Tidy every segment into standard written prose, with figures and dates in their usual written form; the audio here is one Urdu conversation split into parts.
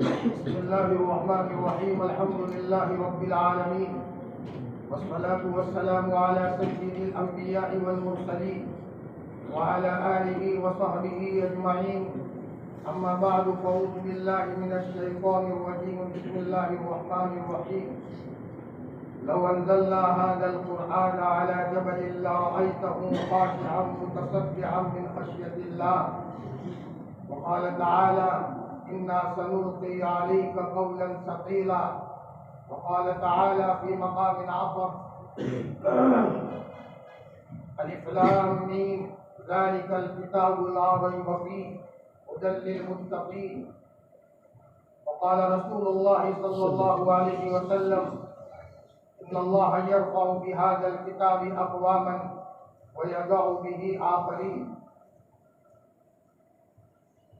بسم الله الرحمن الرحيم. الحمد لله رب العالمين، والصلاة والسلام على سيد الأنبياء والمرسلين وعلى آله وصحبه أجمعين. أما بعد، فأعوذ بالله من الشيطان الرجيم. بسم الله الرحمن الرحيم. لو أنزلنا هذا القرآن على جبل لرأيته خاشعا متصدعا من خشية الله. وقال تعالى: إنا سنلقي عليك قولا ثقيلا. وقال تعالى في مقام آخر: ألف لام ميم ذلك الكتاب لا ريب فيه هدى للمتقين. وقال رسول الله صلى الله عليه وسلم: إن الله يرفع بهذا الكتاب أقواما ويضع به آخرين.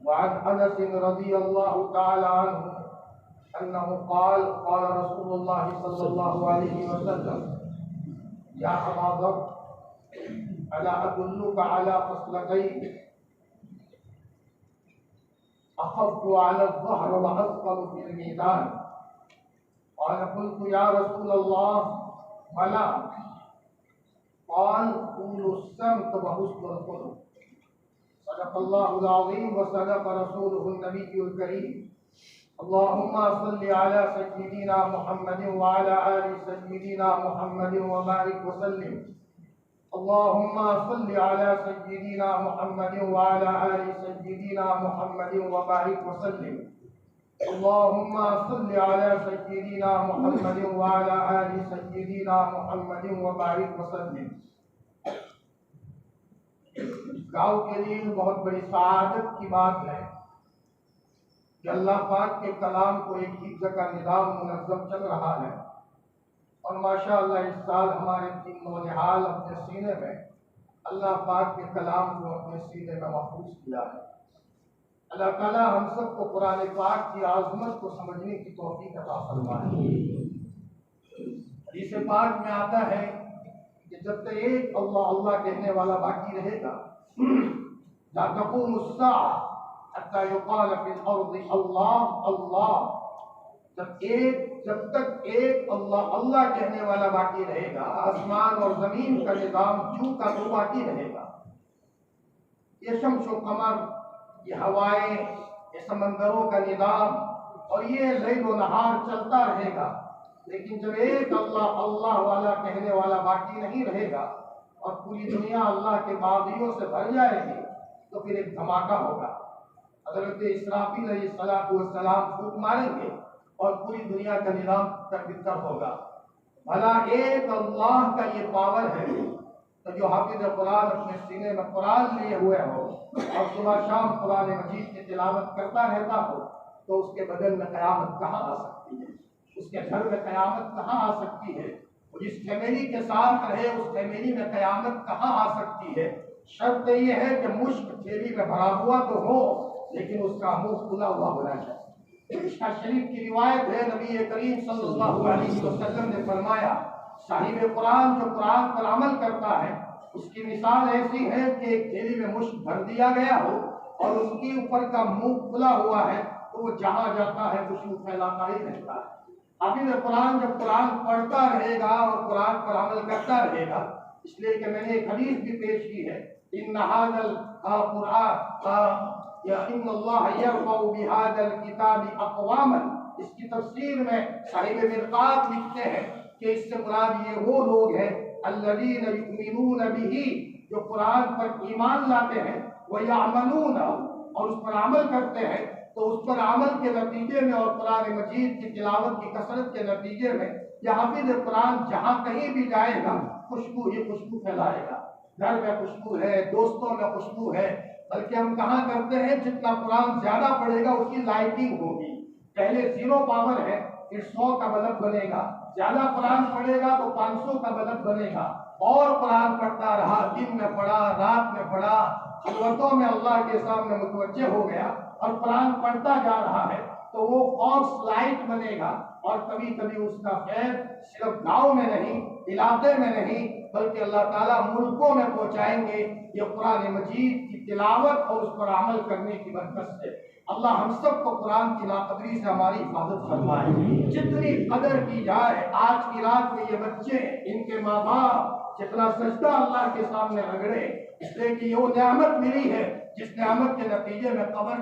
وعن أنس رضي الله تعالى عنه أنه قال: قال رسول الله صلى الله عليه وسلم: يا أبا ذر، ألا أدلك على خصلتين أخف على الظهر وأثقل في الميزان؟ قال: قلت يا رسول الله بلى. قال: طول السمت وحسن الخلق. صدق الله العظيم وصدق رسوله النبي الكريم. اللهم صل على سيدنا محمد وعلى آل سيدنا محمد وبارك وسلم. اللهم صل على سيدنا محمد وعلى آل سيدنا محمد وبارك وسلم. اللهم صل على سيدنا محمد وعلى آل سيدنا محمد وبارك وسلم. گاؤں کے لیے بہت بڑی سعادت کی بات ہے کہ اللہ پاک کے کلام کو ایک حفظ کا نظام منظم چل رہا ہے، اور ماشاءاللہ اس سال ہمارے 3 نونہال اپنے سینے میں اللہ پاک کے کلام کو اپنے سینے میں محفوظ کیا ہے۔ اللہ تعالیٰ ہم سب کو قرآن پاک کی عظمت کو سمجھنے کی توفیق عطا فرمائے۔ حدیث پاک میں آتا ہے کہ جب تک ایک اللہ اللہ کہنے والا باقی رہے گا، لا تقوم الساعة حتى يقال في الأرض اللہ اللہ۔ جب تک ایک اللہ اللہ کہنے والا باقی رہے گا، آسمان اور زمین کا نظام کیوں کا تو باقی رہے گا۔ یہ شمس و قمر، یہ ہوائیں، یہ سمندروں کا نظام اور یہ لیل و نہار چلتا رہے گا، لیکن جب ایک اللہ اللہ والا کہنے والا باقی نہیں رہے گا اور پوری دنیا اللہ کے باغیوں سے بھر جائے گی، تو پھر ایک دھماکہ ہوگا۔ حضرت اسرافیل علیہ السلام پھونک ماریں گے اور پوری دنیا کا نظام تربیت ہوگا۔ بھلا ایک اللہ کا یہ پاور ہے، تو جو حافظ قرآن اپنے سینے میں قرآن لیے ہوئے ہو اور صبح شام قرآن مجید کی تلاوت کرتا رہتا ہو، تو اس کے بدن میں قیامت کہاں آ سکتی ہے؟ اس کے گھر میں قیامت کہاں آ سکتی ہے؟ وہ جس فیملی کے ساتھ رہے اس فیملی میں قیامت کہاں آ سکتی ہے؟ شرط یہ ہے کہ مشک تھیلی میں بھرا ہوا تو ہو، لیکن اس کا منہ کھلا ہوا ہونا چاہیے۔ مشکاۃ شریف کی روایت ہے، نبی کریم صلی اللہ علیہ وسلم نے فرمایا: صاحب قرآن جو قرآن پر عمل کرتا ہے، اس کی مثال ایسی ہے کہ ایک تھیلی میں مشک بھر دیا گیا ہو اور اس کے اوپر کا منہ کھلا ہوا ہے، تو وہ جہاں جاتا ہے خوشبو پھیلاتا ہی رہتا ہے۔ حافظ قرآن جب قرآن پڑھتا رہے گا اور قرآن پر عمل کرتا رہے گا، اس لیے کہ میں نے ایک حدیث بھی پیش کی ہے، ان هذا القرآن ان اللہ یرفع بهذا الکتاب اقواما۔ اس کی تفسیر میں صاحب مرقات لکھتے ہیں کہ اس سے مراد یہ وہ لوگ ہیں الذین یؤمنون به، جو قرآن پر ایمان لاتے ہیں، ویعملون، اور اس پر عمل کرتے ہیں، تو اس پر عمل کے نتیجے میں اور قرآن مجید کی تلاوت کی کثرت کے نتیجے میں یہ حافظ قرآن جہاں کہیں بھی جائے گا خوشبو ہی خوشبو پھیلائے گا۔ گھر میں خوشبو ہے، دوستوں میں خوشبو ہے، بلکہ ہم کہاں کرتے ہیں جتنا قرآن زیادہ پڑھے گا اس کی لائٹنگ ہوگی۔ پہلے 0 پاور ہے، پھر 100 کا بلب بنے گا، زیادہ قرآن پڑھے گا تو 500 کا بلب بنے گا، اور قرآن پڑھتا رہا، دن میں پڑھا، رات میں پڑھا، خلوتوں میں اللہ کے سامنے متوجہ ہو گیا اور قرآن پڑھتا جا رہا ہے، تو وہ فاکس لائٹ بنے گا، اور کبھی کبھی اس کا خیر صرف گاؤں میں نہیں، علاقے میں نہیں، بلکہ اللہ تعالیٰ ملکوں میں پہنچائیں گے۔ یہ قرآن مجید کی تلاوت اور اس پر عمل کرنے کی برکت سے۔ اللہ ہم سب کو قرآن کی ناقدری سے ہماری حفاظت فرمائے. جتنی قدر کی جائے آج کی رات میں یہ بچے ان کے ماں باپ جتنا سجدہ اللہ کے سامنے رگڑے، اس لیے کہ یہ وہ نعمت ملی ہے جس نعمت کے نتیجے میں قبر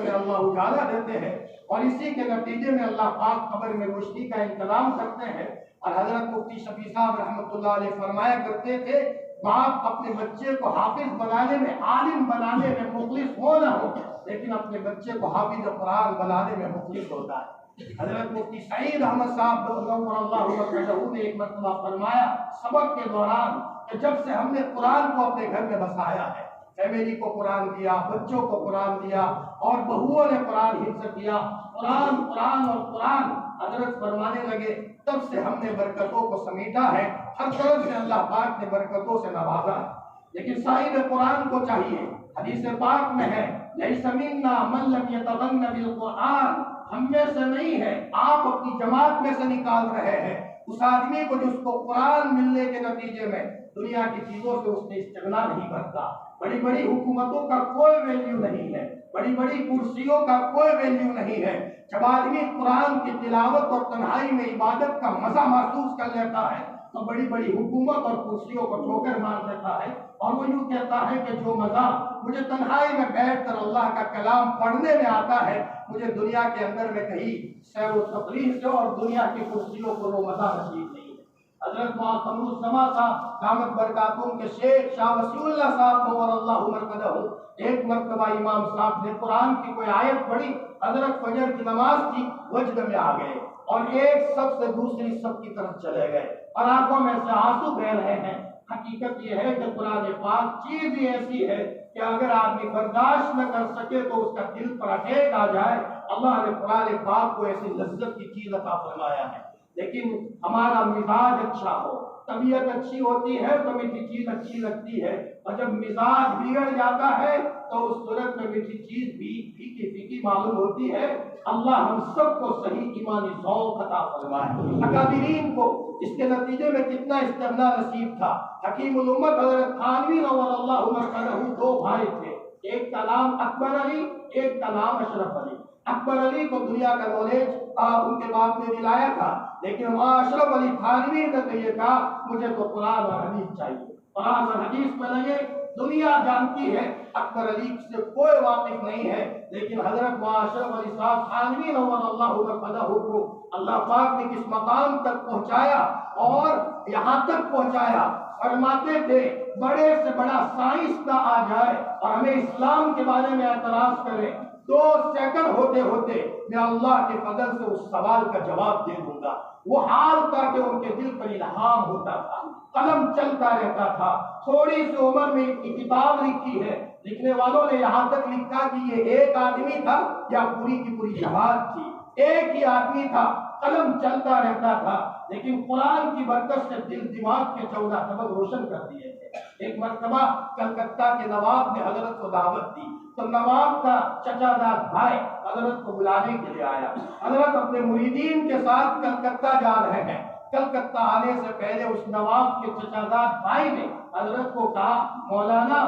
میں اللہ اجالا دیتے ہیں، اور اسی کے نتیجے میں اللہ پاک قبر میں روشنی کا انتظام کرتے ہیں. اور حضرت مفتی شفیع صاحب رحمۃ اللہ علیہ فرمایا کرتے تھے، باپ اپنے بچے کو حافظ بنانے میں، عالم بنانے میں مخلص ہو نہ ہو، لیکن اپنے بچے کو حافظ قرآن بنانے میں مخلص ہوتا ہے. حضرت مفتی سعید احمد صاحب نور اللہ وجہہ نے ایک مرتبہ فرمایا سبق کے دوران کہ جب سے ہم نے قرآن کو اپنے گھر میں بسایا ہے، فیملی کو قرآن دیا، بچوں کو قرآن دیا، اور بہوؤں نے قرآن حفظ کیا، قرآن قرآن اور قرآن، حضرت فرمانے لگے تب سے ہم نے برکتوں کو سمیٹا ہے، ہر طرف سے اللہ پاک نے برکتوں سے نوازا ہے. لیکن صاحب قرآن کو چاہیے، حدیث پاک میں ہے لیس منا من لم یتغن بالقرآن، ہم میں سے نہیں ہے، آپ اپنی جماعت میں سے نکال رہے ہیں اس آدمی کو جس کو قرآن ملنے کے نتیجے میں دنیا کی چیزوں سے اس نے استغنا نہیں برتا. بڑی بڑی حکومتوں کا کوئی ویلیو نہیں ہے، بڑی بڑی کرسیوں کا کوئی ویلیو نہیں ہے. جب آدمی قرآن کی تلاوت اور تنہائی میں عبادت کا مزہ محسوس کر لیتا ہے تو بڑی بڑی حکومت اور کرسیوں کو ٹھوکر مار دیتا ہے، اور وہ یوں کہتا ہے کہ جو مزہ مجھے تنہائی میں بیٹھ کر اللہ کا کلام پڑھنے میں آتا ہے، مجھے دنیا کے اندر میں کہیں سیر و تفریح سے اور دنیا کی کرسیوں کو وہ مزہ نصیب نہیں ہے. حضرت قمر الزما صاحب دامت برکاتہم کے شیخ شاہ وسیع اللہ صاحب نور اللہ مرقدہ، ایک مرتبہ امام صاحب نے قرآن کی کوئی آیت پڑھی، حضرت فجر کی نماز کی، وجد میں آ گئے اور ایک صف سے دوسری صف کی طرف چلے گئے اور آنکھوں میں سے آنسو بہ رہے ہیں. حقیقت یہ ہے کہ قرآن پاک چیز ہی ایسی ہے کہ اگر آدمی برداشت نہ کر سکے تو اس کا دل پر اٹیک آ جائے. اللہ نے قرآن پاک کو ایسی لذت کی چیز عطا فرمایا ہے. لیکن ہمارا مزاج اچھا ہو، طبیعت اچھی ہوتی ہے تو میٹھی چیز اچھی لگتی ہے، اور جب مزاج بگڑ جاتا ہے تو اس صورت میں میٹھی چیز بھی پھیکی پھیکی معلوم ہوتی ہے. اللہ ہم سب کو صحیح ایمانی ذوق عطا فرمائے. اکابرین کو اس کے نتیجے میں کتنا استغنا نصیب تھا. حکیم الامت حضرت تھانوی نور اللہ مرقدہ دو بھائی تھے، ایک کا نام اکبر علی، ایک کا نام اشرف علی. اکبر علی کو دنیا کا نالج ان کے باپ نے دلایا تھا، لیکن اشرف علی تھانوی نے تو یہ کہا مجھے تو قرآن اور حدیث چاہیے. قرآن اور حدیث میں لگے. دنیا جانتی ہے اکبر علی سے کوئی واقف نہیں ہے، لیکن حضرت اشرف علی صاحب تھانوی نور اللہ مرقدہ کو اللہ پاک نے کس مقام تک پہنچایا، اور یہاں تک پہنچایا فرماتے تھے بڑے سے بڑا سائنسداں آ جائے اور ہمیں اسلام کے بارے میں اعتراض کرے، 2 سیکنڈ ہوتے ہوتے میں اللہ کے فضل سے اس سوال کا جواب دے دوں گا. وہ حال تھا کہ ان کے دل پر الہام ہوتا تھا، قلم چلتا رہتا تھا. تھوڑی سی عمر میں ایک کتاب لکھی ہے، لکھنے والوں نے یہاں تک لکھا کہ یہ ایک آدمی تھا یا پوری کی پوری جماعت تھی. ایک ہی آدمی تھا، قلم چلتا رہتا تھا، لیکن قرآن کی برکت سے دل دماغ کے 14 سبق روشن کر دیے تھے. ایک مرتبہ کلکتہ کے نواب نے حضرت کو دعوت دی تو نواب کا چچا داد بھائی حضرت کو بلانے کے لیے آیا. حضرت اپنے مریدین کے ساتھ کلکتہ جا رہے ہیں. کلکتہ آنے سے پہلے اس نواب کے چچا داد بھائی نے حضرت کو کہا مولانا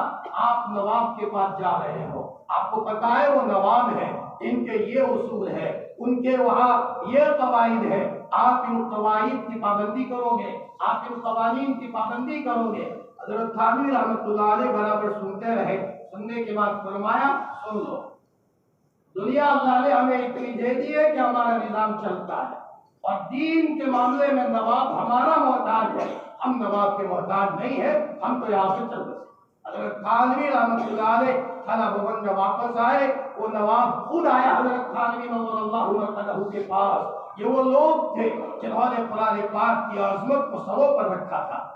آپ نواب کے پاس جا رہے ہو، آپ کو پتا ہے وہ نواب ہے، ان کے یہ اصول ہے، ان کے وہاں یہ قواعد ہے، آپ ان قواعد کی پابندی کرو گے، آپ ان قوانین کی پابندی کرو گے. حضرت تھانوی رحمۃ اللہ علیہ برابر سنتے رہے. سننے کے بعد فرمایا سن لو، دنیا اللہ نے ہمیں اتنی دے دی ہے کہ ہمارا نظام چلتا ہے، اور دین کے معاملے میں نواب ہمارا محتاج ہے، ہم نواب کے محتاج نہیں ہے، ہم تو یہاں سے چل رہے. حضرت تھانوی رحمۃ اللہ علیہ تھانہ بھون جب واپس آئے، وہ نواب خود آیا حضرت تھانوی نور اللہ مرقدہ کے پاس. یہ وہ لوگ تھے جنہوں نے قرآن پاک کی عظمت کو سروں پر رکھا تھا.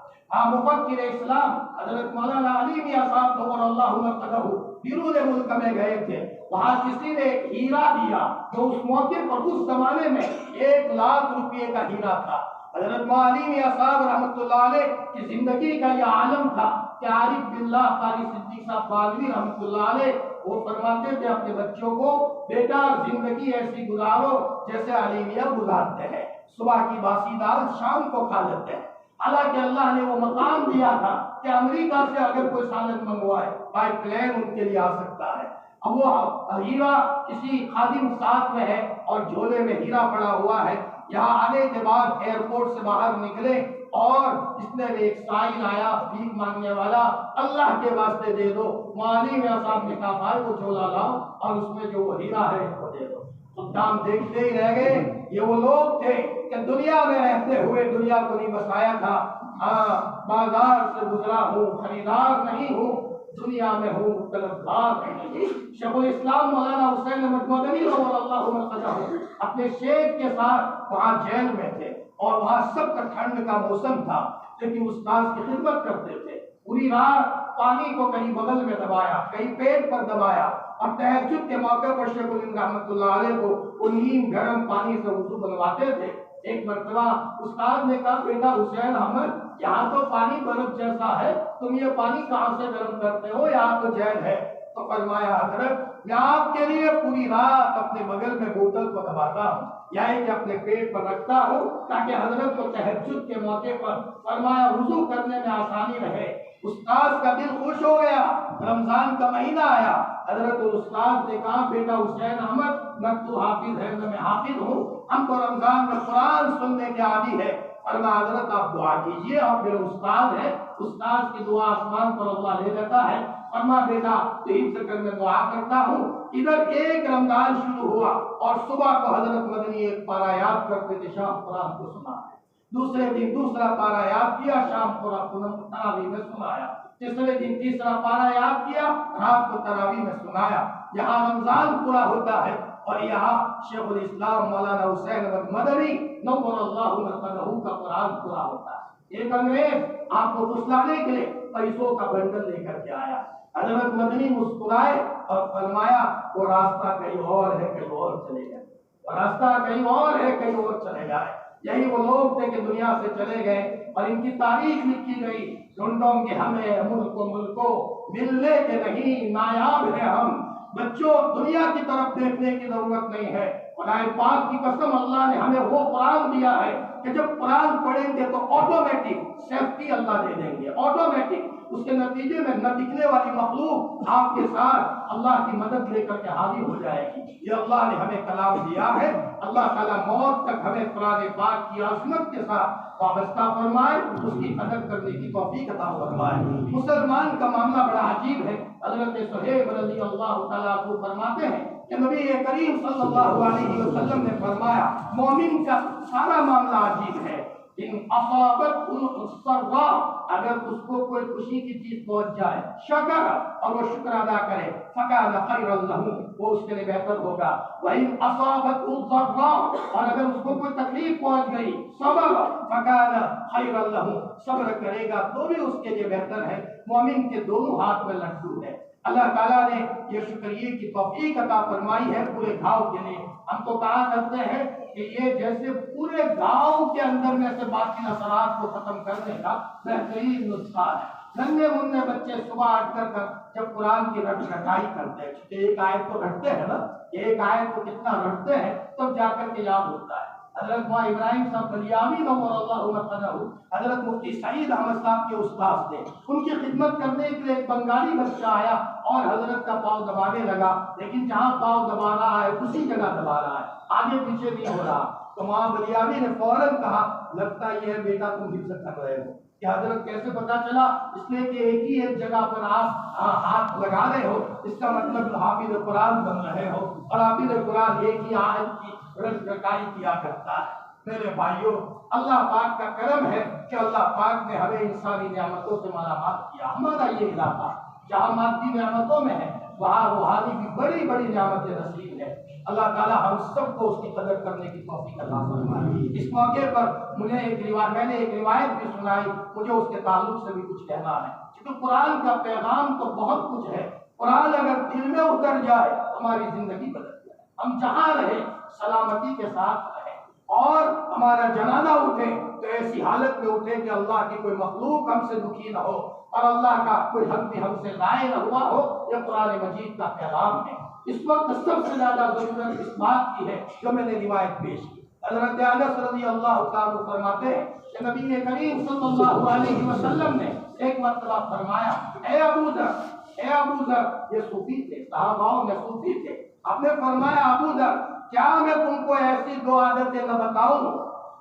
مفکر اسلام حضرت مولانا علی میاں صاحب نور اللہ مرقدہ بیرون ملک میں گئے تھے. وہاں کسی نے ایک ہیرا دیا جو اس موقع پر اس زمانے میں 1 لاکھ روپے کا ہیرا تھا. حضرت مولانا علی میاں صاحب رحمۃ اللہ علیہ کی زندگی کا یہ عالم تھا کہ عارف باللہ قاری صدیق صاحب باغوی رحمۃ اللہ علیہ وہ فرماتے تھے اپنے بچوں کو بیٹا زندگی ایسی گزارو جیسے علی میاں گزارتے ہیں، صبح کی باسی دال شام کو کھا لیتے ہیں. حالانکہ اللہ نے وہ مقام دیا تھا کہ امریکہ سے اگر کوئی سالن منگوائے بائی پلین ان کے لیے آ سکتا ہے. اب وہ ہیرا کسی خادم ساتھ میں ہے اور جھولے میں ہیرا پڑا ہوا ہے. یہاں آنے کے بعد ایئرپورٹ سے باہر نکلے اور اس نے ایک سائل آیا بھیک مانگنے والا, اللہ کے واسطے دے دو. مالی میں صاحب نے کہا بھائی وہ جھولا لاؤ اور اس میں جو وہ ہیرا ہے وہ دے دو. خدام دیکھتے ہی رہ گئے. یہ وہ لوگ تھے کہ دنیا میں رہتے ہوئے دنیا کو نہیں بسایا تھا. ہاں, بازار سے گزرا ہوں, خریدار نہیں ہوں, دنیا میں ہوں طلبگار نہیں. شیخ الاسلام مولانا حسین احمد مدنی رضی اللہ عنہ اپنے شیخ کے ساتھ وہاں جیل میں تھے اور وہاں سب کا ٹھنڈ کا موسم تھا, لیکن استاذ کی خدمت کرتے تھے. پوری رات پانی کو کہیں بغل میں دبایا, کہیں پیٹ پر دبایا, اور تہجد کے موقع پر شیخ الہند رحمۃ اللہ علیہ کو وہ نیم گرم پانی سے وضو بنواتے تھے. ایک مرتبہ استاد نے کہا بیٹا حسین احمد, یہاں تو پانی برف جیسا ہے, تم یہ پانی کہاں سے گرم کرتے ہو, یہاں تو جیل ہے. تو فرمایا حضرت میں آپ کے لیے پوری رات اپنے بغل میں بوتل کو دباتا ہوں, یعنی کہ اپنے پیٹ پر رکھتا ہوں تاکہ حضرت کو تہجد کے موقع پر فرمایا وضو کرنے میں آسانی رہے. استاد کا دل خوش ہو گیا. رمضان کا مہینہ آیا, حضرت استاد نے کہا بیٹا حسین احمد نہ تو حافظ ہے نہ میں حافظ ہوں, ہم کو رمضان میں قرآن سننے کے عادی ہے. فرمایا حضرت آپ دعا کیجئے, آپ میرے استاد ہیں, استاد کی دعا آسمان پر اللہ لے لیتا ہے. فرمایا بیٹا تو حفظ کر میں دعا کرتا ہوں. ادھر ایک رمضان شروع ہوا اور صبح کو حضرت مدنی ایک پارا یاد کرتے تھے, شام قرآن کو سنا ہے. دوسرے دن دوسرا پارا یاد کیا, شام قرآن تراویح میں سنایا. تیسرے دن تیسرا پارا یاد کیا, رات کو تراویح میں سنایا. یہاں رمضان پورا ہوتا ہے اور یہاں شیخ الاسلام مولانا حسین احمد مدنی نور اللہ مرقدہ کا قرآن پورا ہوتا ہے. ایک انگریز آپ کو پھسلانے کے لیے پیسوں کا بنڈل لے کر کے آیا. حضرت مدنی مسکرائے اور فرمایا وہ راستہ کہیں اور ہے, کہیں اور چلے جائے, وہ راستہ کہیں اور ہے, کہیں اور چلے جائے. یہی وہ لوگ تھے کہ دنیا سے چلے گئے اور ان کی تاریخ لکھی گئی. ڈھونڈوں گے ہمیں ملکوں ملنے کے نہیں نایاب ہے ہم. بچوں دنیا کی طرف دیکھنے کی ضرورت نہیں ہے. خدا پاک کی قسم اللہ نے ہمیں وہ قرآن دیا ہے کہ جب قرآن پڑھیں گے تو آٹومیٹک سیفٹی اللہ دے دیں گے. آٹومیٹک اس کے نتیجے میں نہ دکھنے والی مخلوق آپ کے ساتھ اللہ کی مدد لے کر کے حاضر ہو جائے گی. یہ اللہ نے ہمیں کلام دیا ہے. اللہ تعالیٰ موت تک ہمیں قرآن پاک کی عظمت کے ساتھ وابستہ فرمائے, اس کی قدر کرنے کی توفیق عطا فرمائے. مسلمان کا معاملہ بڑا عجیب ہے. حضرت صہیب رضی اللہ تعالیٰ کو فرماتے ہیں کہ نبی کریم صلی اللہ علیہ وسلم نے فرمایا مومن کا سارا معاملہ عجیب ہے. ان اصابت السرا, اگر اس کو کوئی خوشی کی چیز پہنچ جائے, شکر اور وہ شکر ادا کرے, فکان خیرا لہ, وہ اس کے لیے بہتر ہوگا. وَإِنْ أَصَابَتْهُ الضَّرَّاءُ, اور اگر اس کو کوئی تکلیف پہنچ گئی, صبر فکان خیرا لہ, صبر کرے گا تو بھی اس کے لیے بہتر ہے. مومن کے دونوں ہاتھ میں لڈو ہے. اللہ تعالیٰ نے یہ شکریہ کی توفیق عطا فرمائی ہے پورے گاؤں کے لیے. ہم تو کہا کرتے ہیں کہ یہ جیسے پورے گاؤں کے اندر میں سے باقی اثرات کو ختم کرنے کا بہترین نسخہ ہے. ننھے منھے بچے صبح اٹھ کر جب قرآن کی رٹائی کرتے ہیں, ایک آیت تو رٹتے ہیں نا, ایک آیت کو کتنا رٹتے ہیں تب جا کر کے یاد ہوتا ہے. حضرت مولانا ابراہیم صاحب بلیاوی نور اللہ مرقدہ, حضرت مفتی سعید احمد صاحب کے استاد تھے. ان کی خدمت کرنے کے لیے ایک بنگالی بچہ آیا اور حضرت کا پاؤں دبانے لگا, لیکن جہاں پاؤں دبا رہا ہے اسی جگہ دبا رہا ہے, آگے پیچھے نہیں ہو رہا. تو مولانا بلیاوی نے فوراً کہا لگتا یہ ہے بیٹا تم حفظ کر رہے ہو. کہ حضرت کیسے پتا چلا؟ اس لیے کہ ایک ہی ایک جگہ پر آپ ہاتھ لگا رہے ہو, اس کا مطلب حافظ قرآن بن رہے ہو, اور حافظ قرآن ایک ہی آیت کی رٹائی کیا کرتا ہے. میرے بھائیوں, اللہ پاک کا کرم ہے کہ اللہ پاک نے ہمیں انسانی نعمتوں سے مالا مال کیا. ہمارا یہ علاقہ جہاں مادی نعمتوں میں ہے وہاں روحانی بھی بڑی بڑی نعمتیں نصیب ہے. اللہ تعالیٰ ہم سب کو اس کی قدر کرنے کی توفیق عطا فرمائے. اس موقع پر میں نے ایک روایت بھی سنائی, مجھے اس کے تعلق سے بھی کچھ کہنا ہے, کیونکہ قرآن کا پیغام تو بہت کچھ ہے. قرآن اگر دل میں اتر جائے ہماری زندگی بدل جائے. ہم جہاں رہیں سلامتی کے ساتھ رہیں, اور ہمارا جنازہ اٹھے تو ایسی حالت میں اٹھے کہ اللہ کی کوئی مخلوق ہم سے دکھی نہ ہو اور اللہ کا کوئی حق بھی ہم سے ضائع نہ ہوا ہو. یہ قرآن مجید کا پیغام ہے. اس وقت سب سے زیادہ ضرورت اس بات کی ہے جو میں نے روایت پیش کی. حضرت انس رضی اللہ تعالیٰ فرماتے ہیں کہ نبی کریم صلی اللہ علیہ وسلم نے ایک مرتبہ فرمایا, اے ابو ذر اے ابو ذر، یہ صوفی تھے، صحاباؤں میں صوفی تھے. آپ نے فرمایا ابو ذر کیا میں تم کو ایسی دو عادتیں نہ بتاؤں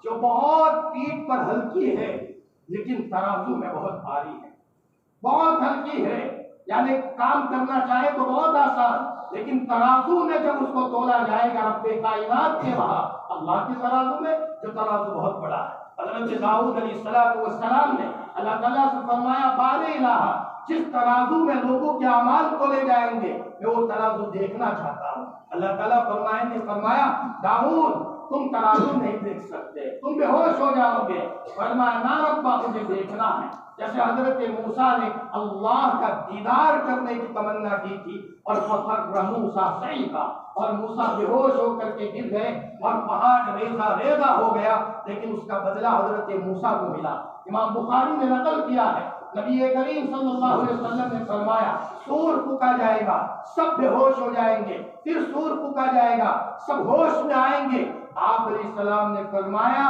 جو بہت پیٹھ پر ہلکی ہے لیکن ترازو میں بہت بھاری ہے. بہت ہلکی ہے یعنی کام کرنا چاہے تو بہت آسان، لیکن ترازو میں جب اس کو تولا جائے گا رب کائنات کے وہاں اللہ کے ترازو میں، جو ترازو بہت بڑا ہے. حضرت داؤد علیہ السلام نے اللہ تعالیٰ سے فرمایا بار الہ، جس ترازو میں لوگوں کے اعمال کو لے جائیں گے میں وہ ترازو دیکھنا چاہتا ہوں. اللہ تعالیٰ فرمایا داؤد تم ترازو نہیں دیکھ سکتے، تم بے ہوش ہو جاؤ گے. فرمایا نہ ربا مجھے دیکھنا ہے. جیسے حضرت موسیٰ نے اللہ کا دیدار کرنے کی تمنا کی تھی اور موسیٰ صعقا، اور موسیٰ بے ہوش ہو کر کے گر گئے اور پہاڑ ریزہ ریزہ ہو گیا، لیکن اس کا بدلہ حضرت موسیٰ کو ملا. امام بخاری نے نقل کیا ہے نبی کریم صلی اللہ علیہ وسلم نے فرمایا سور پھونکا جائے گا، سب بے ہوش ہو جائیں گے، پھر سور پھونکا جائے گا، سب ہوش میں آئیں گے. آپ علیہ السلام نے فرمایا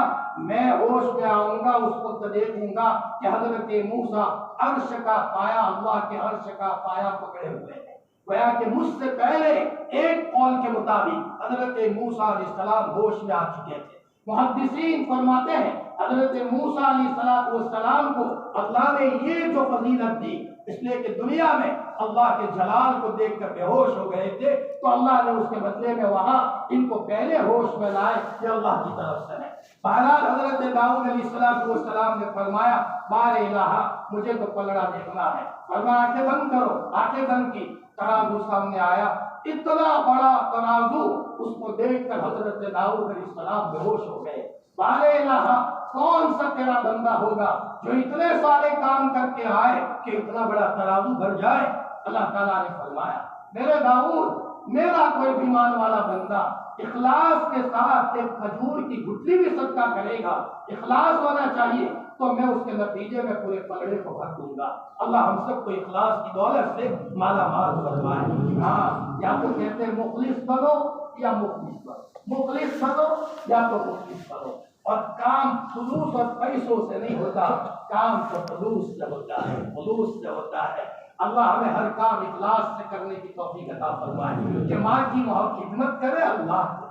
میں ہوش میں آؤں گا اس وقت دیکھوں گا کہ حضرت موسیٰ عرش کا پایا، اللہ کے عرش کا پایا پکڑے ہوئے ہیں. گویا کہ مجھ سے پہلے ایک قول کے مطابق حضرت موسیٰ علیہ السلام ہوش میں آ چکے تھے. محدثین فرماتے ہیں حضرت موسیٰ علیہ السلام کو اللہ نے یہ جو فضیلت دی اس لیے کہ دنیا میں اللہ کے جلال کو دیکھ کر بے ہوش ہو گئے تھے، تو اللہ نے اس کے بدلے میں وہاں ان کو پہلے ہوش میں لائے. یہ اللہ کی طرف سے ہے. بہرحال حضرت داؤد علیہ السلام نے فرمایا بار الہ مجھے تو پلڑا دیکھنا ہے. فرمایا آنکھیں بند کرو. آنکھیں بند کی، ترازو سامنے آیا، اتنا بڑا ترازو، اس کو دیکھ کر حضرت داؤد علیہ السلام بے ہوش ہو گئے. بار الہ کون سا تیرا بندہ ہوگا جو اتنے سارے کام کر کے آئے کہ اتنا بڑا ترازو بھر جائے. اللہ تعالیٰ نے فرمایا میرے داؤد، میرا کوئی ایمان والا بندہ اخلاص کے ساتھ ایک کھجور کی گٹلی بھی صدقہ کرے گا، اخلاص ہونا چاہیے، تو میں اس کے نتیجے میں پورے پلڑے کو بھر دوں گا. اللہ ہم سب کو اخلاص کی دولت سے مالا مال فرمائے. ہاں، یا تو کہتے ہیں مخلص بنو یا مخلص بنو، مخلص بنو یا تو مخلص بنو. اور کام خلوص اور پیسوں سے نہیں ہوتا، کام تو خلوص سے ہوتا ہے، خلوص سے ہوتا ہے. اللہ ہمیں ہر کام اخلاص سے کرنے کی توفیق عطا فرمائے کہ ماں کی خدمت کرے اللہ کو،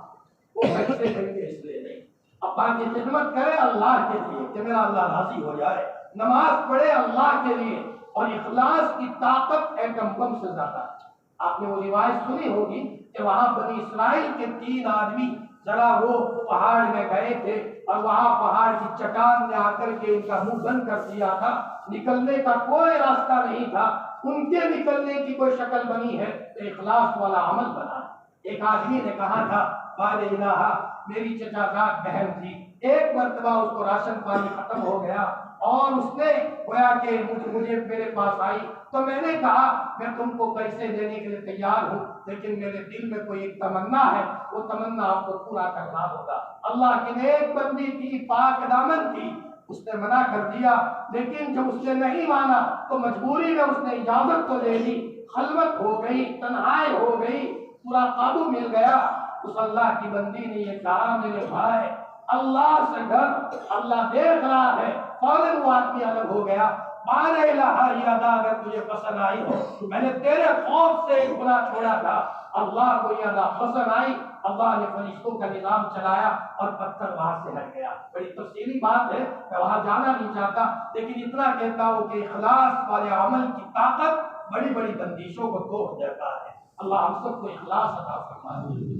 وہ پیسے دیں گے اس لیے نہیں. ابا کی خدمت کرے اللہ کے لیے کہ میرا اللہ راضی ہو جائے. نماز پڑھے اللہ کے لیے. اور اخلاص کی طاقت ایٹم بم سے زیادہ ہے. آپ نے وہ روایت سنی ہوگی کہ وہاں بنی اسرائیل کے 3 آدمی ذرا وہ پہاڑ میں گئے تھے اور وہاں پہاڑ کی چٹان نے آ کر کے ان کا منہ بند کر دیا تھا، نکلنے کا کوئی راستہ نہیں تھا. ان کے نکلنے کی کوئی شکل بنی ہے تو اخلاص والا عمل بنا. ایک آدمی نے کہا تھا بار الہ میری چچا زاد بہن تھی، ایک مرتبہ اس کو راشن پانی ختم ہو گیا اور اس نے گویا کہ مجھے میرے پاس آئی تو میں نے کہا میں تم کو پیسے دینے کے لیے تیار ہوں، لیکن میرے دل میں کوئی ایک تمنا ہے، وہ تمنا آپ کو پورا کرنا ہوگا. اللہ کی نیک بندی تھی، پاک دامن تھی، اس نے منع کر دیا. لیکن جب اس نے نہیں مانا تو مجبوری میں اس نے اجازت تو لے لی. خلوت ہو گئی، تنہائی ہو گئی، پورا قابو مل گیا. اس اللہ کی بندی نے یہ کہا میرے بھائی اللہ سے ڈر، اللہ دیکھ رہا ہے. فوراً وہ آدمی الگ ہو گیا. بار الہ یہ ادا اگر تجھے پسند آئی ہو، میں نے تیرے خوف سے ایک گناہ چھوڑا تھا، اللہ کو یہ ادا پسند آئی. اللہ نے فرشتوں کا نظام چلایا اور پتھر وہاں سے ہٹ گیا. بڑی تفصیلی بات ہے، میں وہاں جانا نہیں چاہتا، لیکن اتنا کہتا ہوں کہ اخلاص والے عمل کی طاقت بڑی بڑی بندشوں کو توڑ دیتا ہے. اللہ ہم سب کو اخلاص عطا فرمائے.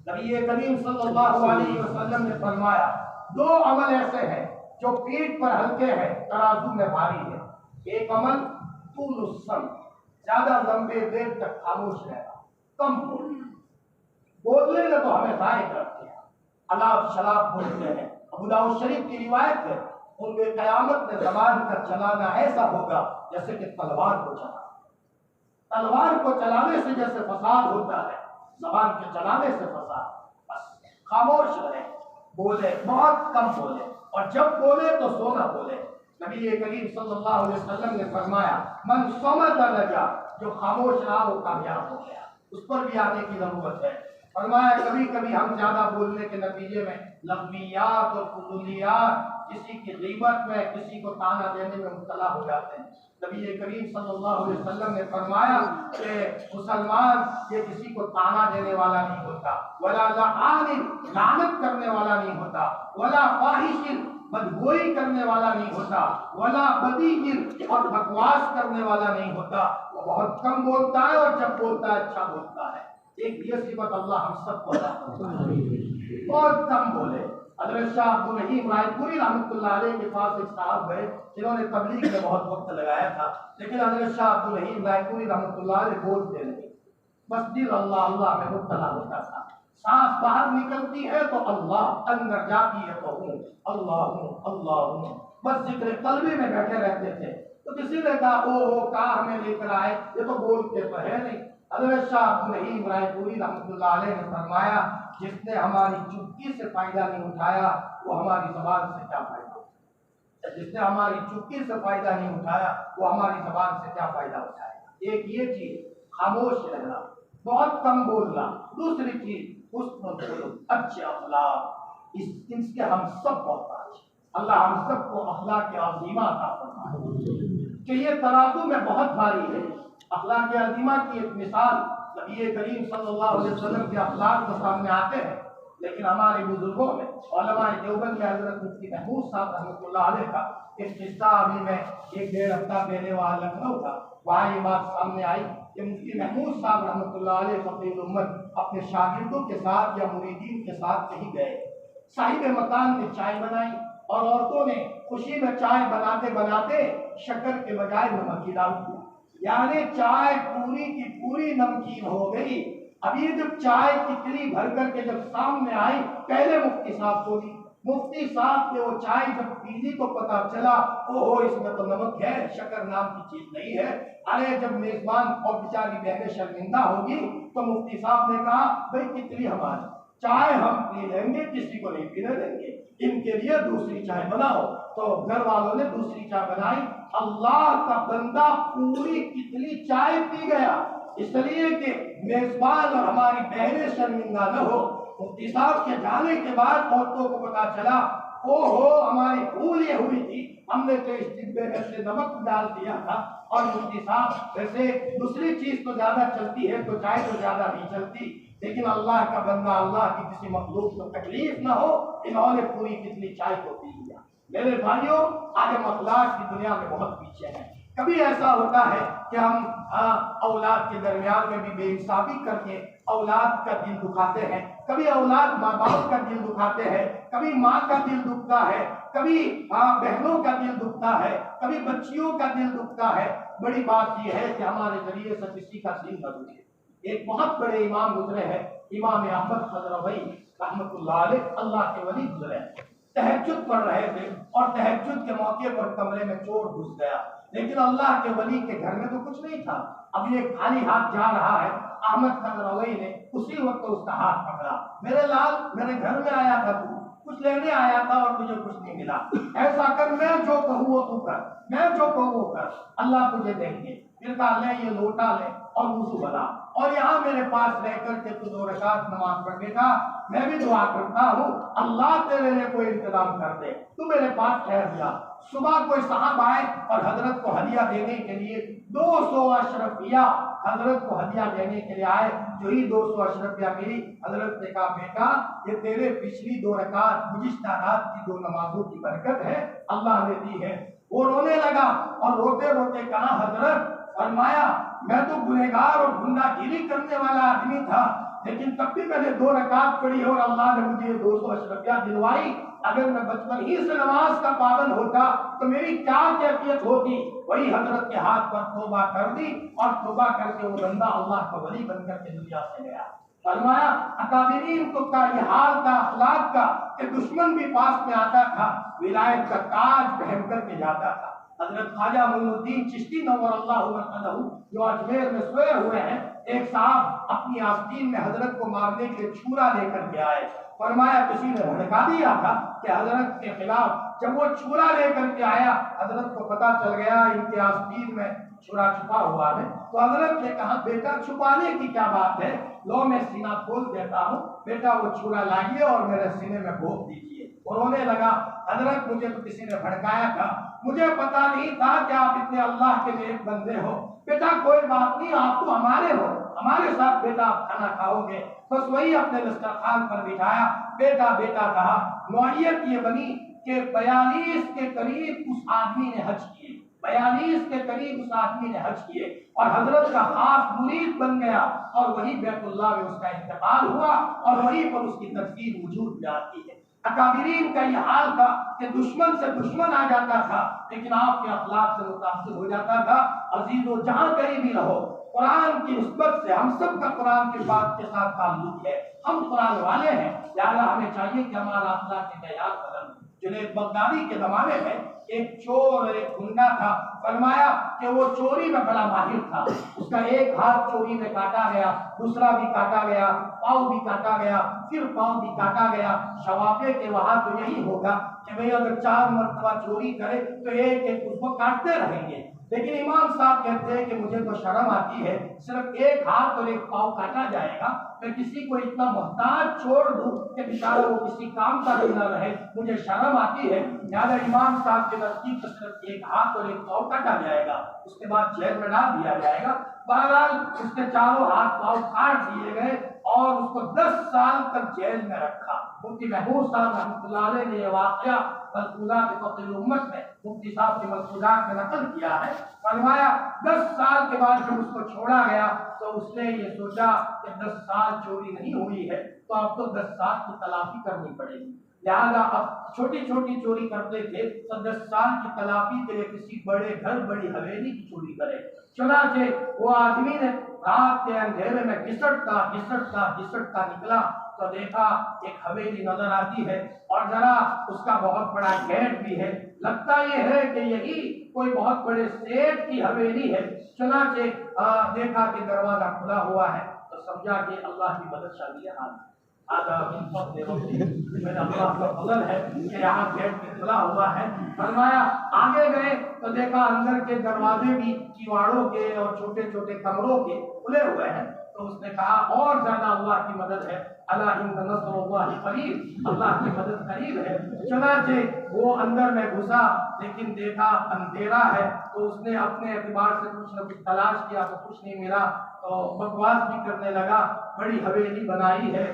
نبی کریم صلی اللہ علیہ وسلم نے فرمایا 2 عمل ایسے ہیں جو پیٹھ پر ہلکے ہیں، ترازو میں بھاری ہے. ایک عمل طول السمع، زیادہ لمبے دیر تک خاموش رہنا، کم بولنے میں تو ہمیں ضائع کرتے ہیں، علاب شلاب بولتے ہیں. ابو داؤد شریف کی روایت ہے ان کے قیامت میں زبان کا چلانا ایسا ہوگا جیسے کہ تلوار کو چلانا. تلوار کو چلانے سے جیسے فساد ہوتا ہے، زبان کے چلانے سے فساد. بس خاموش رہے، بولے بہت کم بولے، اور جب بولے تو سونا بولے. نبی کریم صلی اللہ علیہ وسلم نے فرمایا من صمت نجا، جو خاموش رہا وہ کامیاب ہو گیا. اس پر بھی آنے کی ضرورت ہے. فرمایا کبھی کبھی ہم زیادہ بولنے کے نتیجے میں لغویات اور فضولیات، کسی کی غیبت میں، کسی کو تانا دینے میں مبتلا ہو جاتے ہیں. نبی کریم صلی اللہ علیہ وسلم نے فرمایا کہ مسلمان یہ کسی کو تانا دینے والا نہیں ہوتا، ولا لعان لعنت کرنے والا نہیں ہوتا، ولا فاحش بدگوئی کرنے والا نہیں ہوتا، ولا بدی اور بکواس کرنے والا نہیں ہوتا۔ وہ بہت کم بولتا ہے اور جب بولتا ہے اچھا بولتا ہے۔ ایک یہ صفت اللہ ہم سب کو عطا فرمائے، بہت کم بولے۔ حضرت شاہ عبد الرحیم رائے پوری رحمۃ اللہ علیہ کے پاس ایک صاحب ہے جنہوں نے تبلیغ میں بہت وقت لگایا تھا، لیکن حضرت شاہ عبد الرحیم رائے پوری رحمۃ اللہ علیہ بولتے نہیں، بس دل اللہ اللہ میں مبتلا ہوتا تھا۔ سانس باہر نکلتی ہے تو اللہ، اندر جاتی ہے تو ہوں اللہ ہوں اللہ ہوں، بس ذکر قلبی میں بیٹھے رہتے تھے۔ تو کسی نے کہا او کہاں ہمیں لے کر آئے، یہ تو بولتے تو ہے نہیں۔ حضرت شاہ عبد الرحیم رائے پوری رحمۃ اللہ علیہ نے فرمایا جس نے ہماری چپکی سے فائدہ نہیں اٹھایا وہ ہماری زبان سے کیا فائدہ اٹھائے، جس نے ہماری چپکی سے فائدہ نہیں اٹھایا وہ ہماری زبان سے کیا فائدہ اٹھائے گا۔ ایک یہ چیز خاموش رہنا، بہت کم بولنا۔ دوسری چیز حسن الخلق، اچھے اخلاق، اس کے ہم سب محتاج ہیں۔ اللہ ہم سب کو اخلاق عظیمہ عطا فرمائے کہ یہ ترازو میں بہت بھاری ہے۔ اخلاق عظیمہ کی ایک مثال نبی کریم صلی اللہ علیہ وسلم کے اخلاق تو سامنے آتے ہیں، لیکن ہمارے بزرگوں میں علماء دیوبند میں حضرت مفتی محمود صاحب رحمۃ اللہ علیہ کا ایک قصہ ابھی میں 1-1.5 ہفتہ پہلے وہاں لکھنؤ تھا، وہاں یہ بات سامنے آئی کہ مفتی محمود صاحب رحمۃ اللہ علیہ فقیہ الامت اپنے شاگردوں کے ساتھ یا مریدین کے ساتھ کہیں گئے، صاحب مکان نے چائے بنائی اور عورتوں نے خوشی میں چائے بناتے بناتے شکر کے بجائے نمک ڈال دیا، یعنی چائے پوری کی پوری نمکین ہو گئی۔ ابھی جب چائے کتلی بھر کر کے جب سامنے آئی، پہلے مفتی صاحب کو دی، مفتی صاحب نے وہ چائے جب پی لی تو پتا چلا اوہو اس میں تو نمک ہے، شکر نام کی چیز نہیں ہے۔ ارے جب میزبان اور بیچاری بہنیں شرمندہ ہوگی تو مفتی صاحب نے کہا بھائی کتلی ہماری، چائے ہم پی لیں گے، کسی کو نہیں پینے دیں گے، ان کے لیے دوسری چائے بناؤ۔ تو گھر والوں نے دوسری چائے بنائی، اللہ کا بندہ پوری کتلی چائے پی گیا، اس لیے کہ میزبان اور ہماری بہنیں شرمندہ نہ ہو۔ مفتی صاحب کے جانے کے بعد عورتوں کو پتا چلا اوہو ہماری بھول یہ ہوئی تھی، ہم نے تو اس ڈبے میں سے نمک ڈال دیا تھا۔ اور مفتی صاحب ویسے دوسری چیز تو زیادہ چلتی ہے تو چائے تو زیادہ نہیں چلتی، لیکن اللہ کا بندہ اللہ کی کسی مخلوق کو تکلیف نہ ہو، انہوں نے پوری کتنی چائے کو پی لیا۔ میرے بھائیوں آج ہم اخلاق کی دنیا میں بہت پیچھے ہیں۔ کبھی ایسا ہوتا ہے کہ ہم اولاد کے درمیان میں بھی بے انصافی کر کے اولاد کا دل دکھاتے ہیں، کبھی اولاد ماں باپ کا دل دکھاتے ہیں، کبھی ماں کا دل دکھتا ہے، کبھی بہنوں کا دل دکھتا ہے، کبھی بچیوں کا دل دکھتا ہے۔ بڑی بات یہ ہے کہ ہمارے ذریعے سے کسی کا دل نہ دکھے۔ ایک بہت بڑے امام گزرے ہیں، امام احمد خضروی رحمۃ اللہ علیہ، اللہ کے ولی گزرے، تہجد پڑھ رہے تھے اور تہجد کے موقع پر کمرے میں چور گھس گیا، لیکن اللہ کے ولی کے گھر میں تو کچھ نہیں تھا۔ اب یہ خالی ہاتھ جا رہا ہے، احمد خضروی نے اسی وقت اس کا ہاتھ پکڑا، میرے لال میرے گھر میں آیا تھا، تو کچھ لینے آیا تھا اور مجھے کچھ نہیں ملا، ایسا کر میں جو کہوں وہ تو کر، میں جو کہوں وہ کر، اللہ تجھے دیں گے۔ پھر کہا لے یہ لوٹا لے اور وضو بنا اور یہاں میرے پاس رہ کر کے تو 2 رکعت نماز پڑھنے کا، میں بھی دعا کرتا ہوں اللہ تیرے لیے کوئی انتظام کر دے، تو میرے پاس ٹھہر گیا۔ صبح کوئی صاحب آئے اور حضرت کو ہدیہ دینے کے لیے 200 اشرفیہ حضرت کو ہدیہ دینے کے لیے آئے، جو ہی 200 اشرفیہ ملی، حضرت نے کہا بیٹا یہ تیرے پچھلی 2 رکعت گزشتہ رات کی 2 نمازوں کی برکت ہے، اللہ نے دی ہے۔ وہ رونے لگا اور روتے روتے کہا حضرت، فرمایا میں تو گنہگار اور گناہ گیری کرنے والا آدمی تھا، لیکن تب بھی میں نے 2 رکعت پڑھی اور اللہ نے مجھے 200 اشرفیہ دلوائی۔ اگر میں بچپن ہی سے نماز کا پابند ہوتا تو میری کیا کیفیت ہوتی۔ وہی حضرت کے ہاتھ پر توبہ کر دی اور توبہ کر کے وہ بندہ اللہ کا ولی بن کر کے دنیا سے گیا۔ فرمایا اکابرین کو کا یہ حال تھا اخلاق کا کہ دشمن بھی پاس میں آتا تھا، ولایت کا تاج پہن کر کے جاتا تھا۔ حضرت خواجہ معین الدین چشتی نور اللہ مرقدہ جو اجمیر میں سوئے ہوئے ہیں، ایک صاحب اپنی آستین میں حضرت کو مارنے کے لیے چھورا لے کر کے آئے، فرمایا کسی نے بھڑکا دیا تھا کہ حضرت کے خلاف۔ جب وہ چھورا لے کر کے آیا حضرت کو پتا چل گیا ان کے آستین میں چھرا چھپا ہوا ہے، تو حضرت نے کہا بیٹا چھپانے کی کیا بات ہے، لو میں سینہ کھول دیتا ہوں، بیٹا وہ چھرا لائیے اور میرے سینے میں بھوک دیجیے۔ وہ رونے لگا، حضرت مجھے تو کسی نے بھڑکایا تھا، مجھے پتا نہیں تھا کہ آپ اتنے اللہ کے نیک بندے ہو۔ بیٹا کوئی بات نہیں، آپ تو ہمارے ہو، ہمارے ساتھ بیٹا آپ کھانا کھاؤ گے۔ بس وہی اپنے دسترخوان پر بٹھایا، بیٹا بیٹا کہا۔ نوعیت یہ بنی کہ 42 کے قریب اس آدمی نے حج کیے، 42 کے قریب اس آدمی نے حج کیے اور حضرت کا خاص مرید بن گیا، اور وہی بیت اللہ میں اس کا انتقال ہوا اور وہیں پر اس کی تدفین وجود میں آتی ہے۔ اکابرین کا یہ حال تھا کہ دشمن سے دشمن آ جاتا تھا لیکن آپ کے اخلاق سے متاثر ہو جاتا تھا۔ عزیزو جہاں کہیں بھی رہو، قرآن کی نسبت سے ہم سب کا قرآن کے بات کے ساتھ تعلق ہے، ہم قرآن والے ہیں، لہٰذا ہمیں چاہیے کہ ہمارا اخلاق کے معیار بدل۔ جنید بغدادی کے زمانے میں ایک چور اور ایک گنڈا تھا، فرمایا کہ وہ چوری میں بڑا ماہر تھا، اس کا ایک ہاتھ چوری میں کاٹا گیا، دوسرا بھی کاٹا گیا، پاؤں بھی کاٹا گیا، پھر پاؤں بھی کاٹا گیا۔ شوافے کے وہاں تو یہی ہوگا کہ بھئی اگر 4 مرتبہ چوری کرے تو ایک ایک اس کو کاٹتے رہیں گے، لیکن امام صاحب کہتے ہیں کہ مجھے تو شرم آتی ہے، صرف ایک ہاتھ اور ایک پاؤں کاٹا جائے گا، میں کسی کو اتنا محتاج چھوڑ دوں کہ بیچارہ وہ کسی کام کا بھی نہ رہے، مجھے شرم آتی ہے۔ لہٰذا امام صاحب کے نزدیک تو صرف ایک ہاتھ اور ایک پاؤں کاٹا جائے گا، اس کے بعد جیل میں ڈال دیا جائے گا۔ بہرحال اس کے چاروں ہاتھ پاؤں کاٹ دیے گئے اور اس کو 10 سال تک جیل میں رکھا۔ مفتی محمود صاحب رحمۃ اللہ علیہ نے یہ واقعہ ملفوظات فقہ الامت میں مفتی صاحب کے ملفوظات میں نقل کیا ہے۔ فرمایا 10 سال کے بعد جب اس کو چھوڑا گیا تو اس نے یہ سوچا کہ 10 سال چوری نہیں ہوئی ہے تو اب تو 10 سال کی تلافی کرنی پڑے گی، لہذا اب چھوٹی چھوٹی چوری کرتے تھے تو 10 سال کی تلافی کے لیے کسی بڑے گھر بڑی حویلی کی چوری کرے۔ چنانچہ وہ آدمی نے رات کے اندھیرے میں گھسٹتا نکلا تو دیکھا ایک حویلی نظر آتی ہے اور ذرا اس کا بہت بڑا گیٹ بھی ہے، لگتا یہ ہے کہ یہی کوئی بہت بڑے سیٹ کی حویلی ہے۔ چنانچہ دیکھا کہ دروازہ کھلا ہوا ہے تو سمجھا کہ اللہ کی مدد شامل ہے، میرا اللہ کا فضل ہے کہ یہاں گیٹ میں کھلا ہوا ہے۔ فرمایا آگے گئے تو دیکھا اندر کے دروازے بھی کیواڑوں کے اور چھوٹے چھوٹے کمروں کے کھلے ہوئے ہیں، تو اس نے کہا اور زیادہ اللہ کی مدد ہے، الا ان نصر اللہ قریب، اللہ کی مدد قریب ہے۔ چنانچہ وہ اندر میں گھسا لیکن دیکھا اندھیرا ہے تو اس نے اپنے اعتبار سے کچھ نہ کچھ تلاش کیا تو کچھ نہیں ملا، تو بکواس بھی کرنے لگا، بڑی حویلی بنائی ہے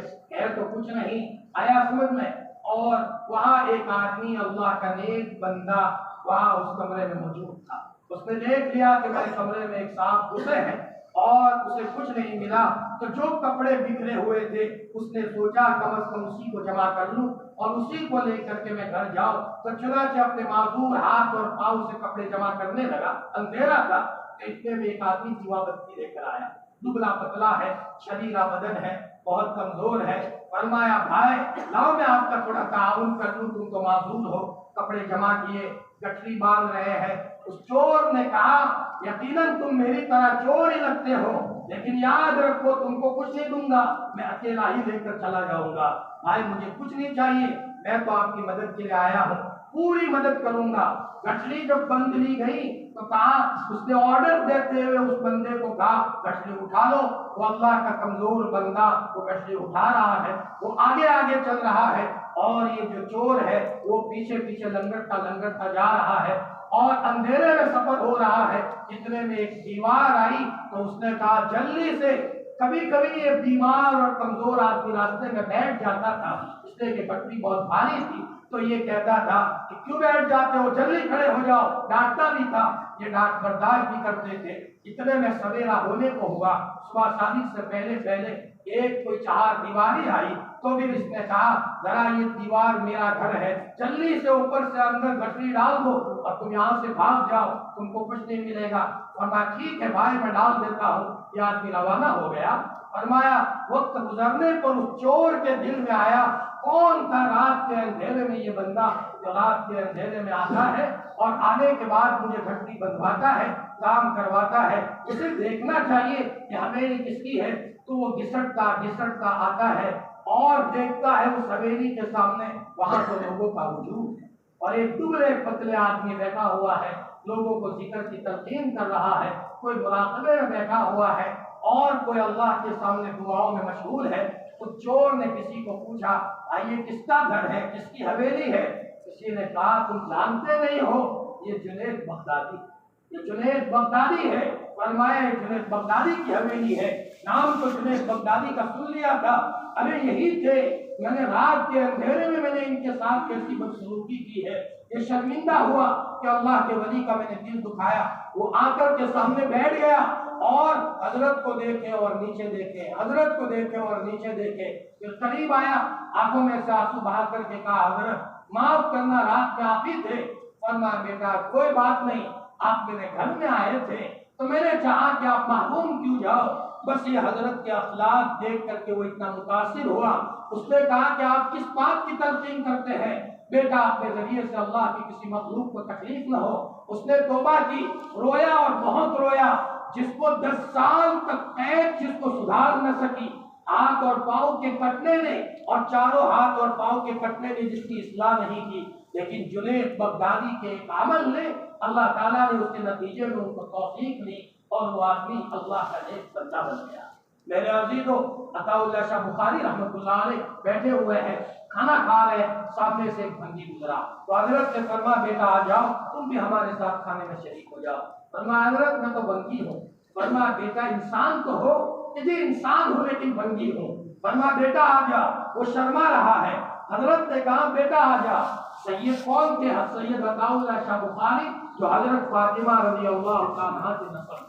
تو کچھ نہیں آیا سمجھ میں۔ اور وہاں ایک آدمی اللہ کا نیک بندہ وہاں اس کمرے میں موجود تھا، اس نے دیکھ لیا کہ میرے کمرے میں ایک سانپ گھسے ہیں اور اسے کچھ نہیں ملا، تو جو کپڑے بکھرے ہوئے تھے اس نے سوچا کم از کم اسی کو جمع کر لوں اور اسی کو لے کر کے میں گھر جاؤں۔ تو چنانچہ اپنے معذور ہاتھ اور پاؤں سے کپڑے جمع کرنے لگا، اندھیرا تھا، اتنے میں ایک آدمی دیوا بتی لے کر آیا، دبلا پتلا ہے، شریرہ بدن ہے، بہت کمزور ہے۔ فرمایا بھائی لاؤ میں آپ کا تھوڑا تعاون کر لوں، تم تو معذور ہو۔ کپڑے جمع کیے، گٹھڑی باندھ رہے ہیں۔ اس چور نے کہا یقیناً تم میری طرح چور ہی لگتے ہو، لیکن یاد رکھو تم کو کچھ نہیں دوں گا، میں اکیلا ہی لے کر چلا جاؤں گا۔ بھائی مجھے کچھ نہیں چاہیے، میں تو آپ کی مدد کے لیے آیا ہوں، پوری مدد کروں گا۔ گٹھڑی جب بند لی گئی تو کہا، اس نے آرڈر دیتے ہوئے اس بندے کو کہا گٹھڑی اٹھا لو۔ وہ اللہ کا کمزور بندہ وہ گٹھڑی اٹھا رہا ہے، وہ آگے آگے چل رہا ہے اور یہ جو چور ہے وہ پیچھے پیچھے لنگڑتا جا رہا ہے اور اندھیرے میں سفر ہو رہا ہے۔ اتنے میں ایک دیوار آئی تو اس نے کہا جلدی سے، کبھی کبھی یہ بیمار اور کمزور آدمی راستے میں بیٹھ جاتا تھا، اس لیے کہ گٹھڑی بہت بھاری تھی، تو یہ کہتا تھا کہ کیوں بیٹھ جاتے ہو، جلدی کھڑے ہو جاؤ، ڈانٹتا بھی تھا، یہ ڈانٹ برداشت بھی کرتے تھے۔ اتنے میں سویرا ہونے کو ہوا، صبح شادی سے پہلے ایک کوئی چہار دیواری آئی تو پھر اس نے کہا ذرا یہ دیوار میرا گھر ہے، جلدی سے اوپر سے اندر گٹھڑی ڈال دو اور تم یہاں سے بھاگ جاؤ، تم کو کچھ نہیں ملے گا۔ فرمایا ٹھیک ہے بھائی میں ڈال دیتا ہوں۔ یہ آدمی روانہ ہو گیا۔ فرمایا وقت گزرنے پر اس چور کے دل میں آیا کون تھا رات کے اندھیرے میں یہ بندہ جو رات کے اندھیرے میں آتا ہے اور آنے کے بعد مجھے گھٹی بندھواتا ہے، کام کرواتا ہے، اسے دیکھنا چاہیے کہ حویلی کس کی ہے۔ تو وہ گھسٹتا آتا ہے اور دیکھتا ہے اس حویلی کے سامنے وہاں تو لوگوں کا وجود ہے اور ایک دبلے پتلے آدمی بیٹھا ہوا ہے، لوگوں کو ذکر کی تلقین کر رہا ہے، کوئی مراقبے میں بیٹھا ہوا ہے اور کوئی اللہ کے سامنے دعاؤں میں مشغول ہے۔ اس چور نے کسی کو پوچھا یہ کس کا گھر ہے، کس کی حویلی ہے؟ کسی نے کہا تم جانتے نہیں ہو یہ جنید بغدادی، یہ جنید بغدادی ہے۔ فرمایا جنید بغدادی کی حویلی ہے، نام تو جنید بغدادی کا سن لیا تھا، ارے یہی تھے، میں نے رات کے اندھیرے میں نے ان کے ساتھ کیسی بدسلوکی کی ہے۔ یہ شرمندہ ہوا کہ اللہ کے ولی کا میں نے دل دکھایا۔ وہ آ کر کے سامنے بیٹھ گیا اور حضرت کو دیکھے اور نیچے دیکھے، حضرت کو دیکھے اور نیچے دیکھے، پھر قریب آیا، آنکھوں میں سے آنسو بہا کر کے کہا حضرت معاف کرنا، رات میں آپ ہی تھے؟ فرمایا بیٹا کوئی بات نہیں، آپ میرے گھر میں آئے تھے تو میں نے چاہا کہ آپ محروم کیوں جاؤ۔ بس یہ حضرت کے اخلاق دیکھ کر کے وہ اتنا متاثر ہوا، اس نے کہا کہ آپ کس بات کی تلقین کرتے ہیں؟ بیٹا آپ کے ذریعے سے اللہ کی کسی مخلوق کو تکلیف نہ ہو۔ اس نے توبہ کی، رویا اور بہت رویا۔ جس کو 10 سال تک قید جس کو سدھار نہ سکی، ہاتھ اور پاؤں کے کٹنے نے، اور چاروں ہاتھ اور پاؤں کے کٹنے نے جس کی اصلاح نہیں کی، لیکن جنید بغدادی کے ایک عمل نے اللہ تعالیٰ نے اس کے نتیجے میں ان کو توفیق دی اور وہ آدمی اللہ کا نیک بندہ بن گیا۔ میرے عزیزو، عطا اللہ شاہ بخاری رحمۃ اللہ علیہ بیٹھے ہوئے ہیں، کھانا کھا رہے، سامنے سے ایک بھنگی گزرا تو حضرت نے فرمایا بیٹا آ جاؤ، تم بھی ہمارے ساتھ کھانے میں شریک ہو جاؤ۔ فرمایا حضرت میں تو بھنگی ہوں۔ فرمایا بیٹا انسان تو ہو؟ کہ جی انسان ہوں لیکن بھنگی ہوں۔ فرمایا بیٹا آ جا، وہ شرما رہا ہے۔ حضرت نے کہا بیٹا آ جا۔ سید کون تھے؟ سید عطا اللہ شاہ بخاری، جو حضرت فاطمہ رضی اللہ عنہا کے نسل،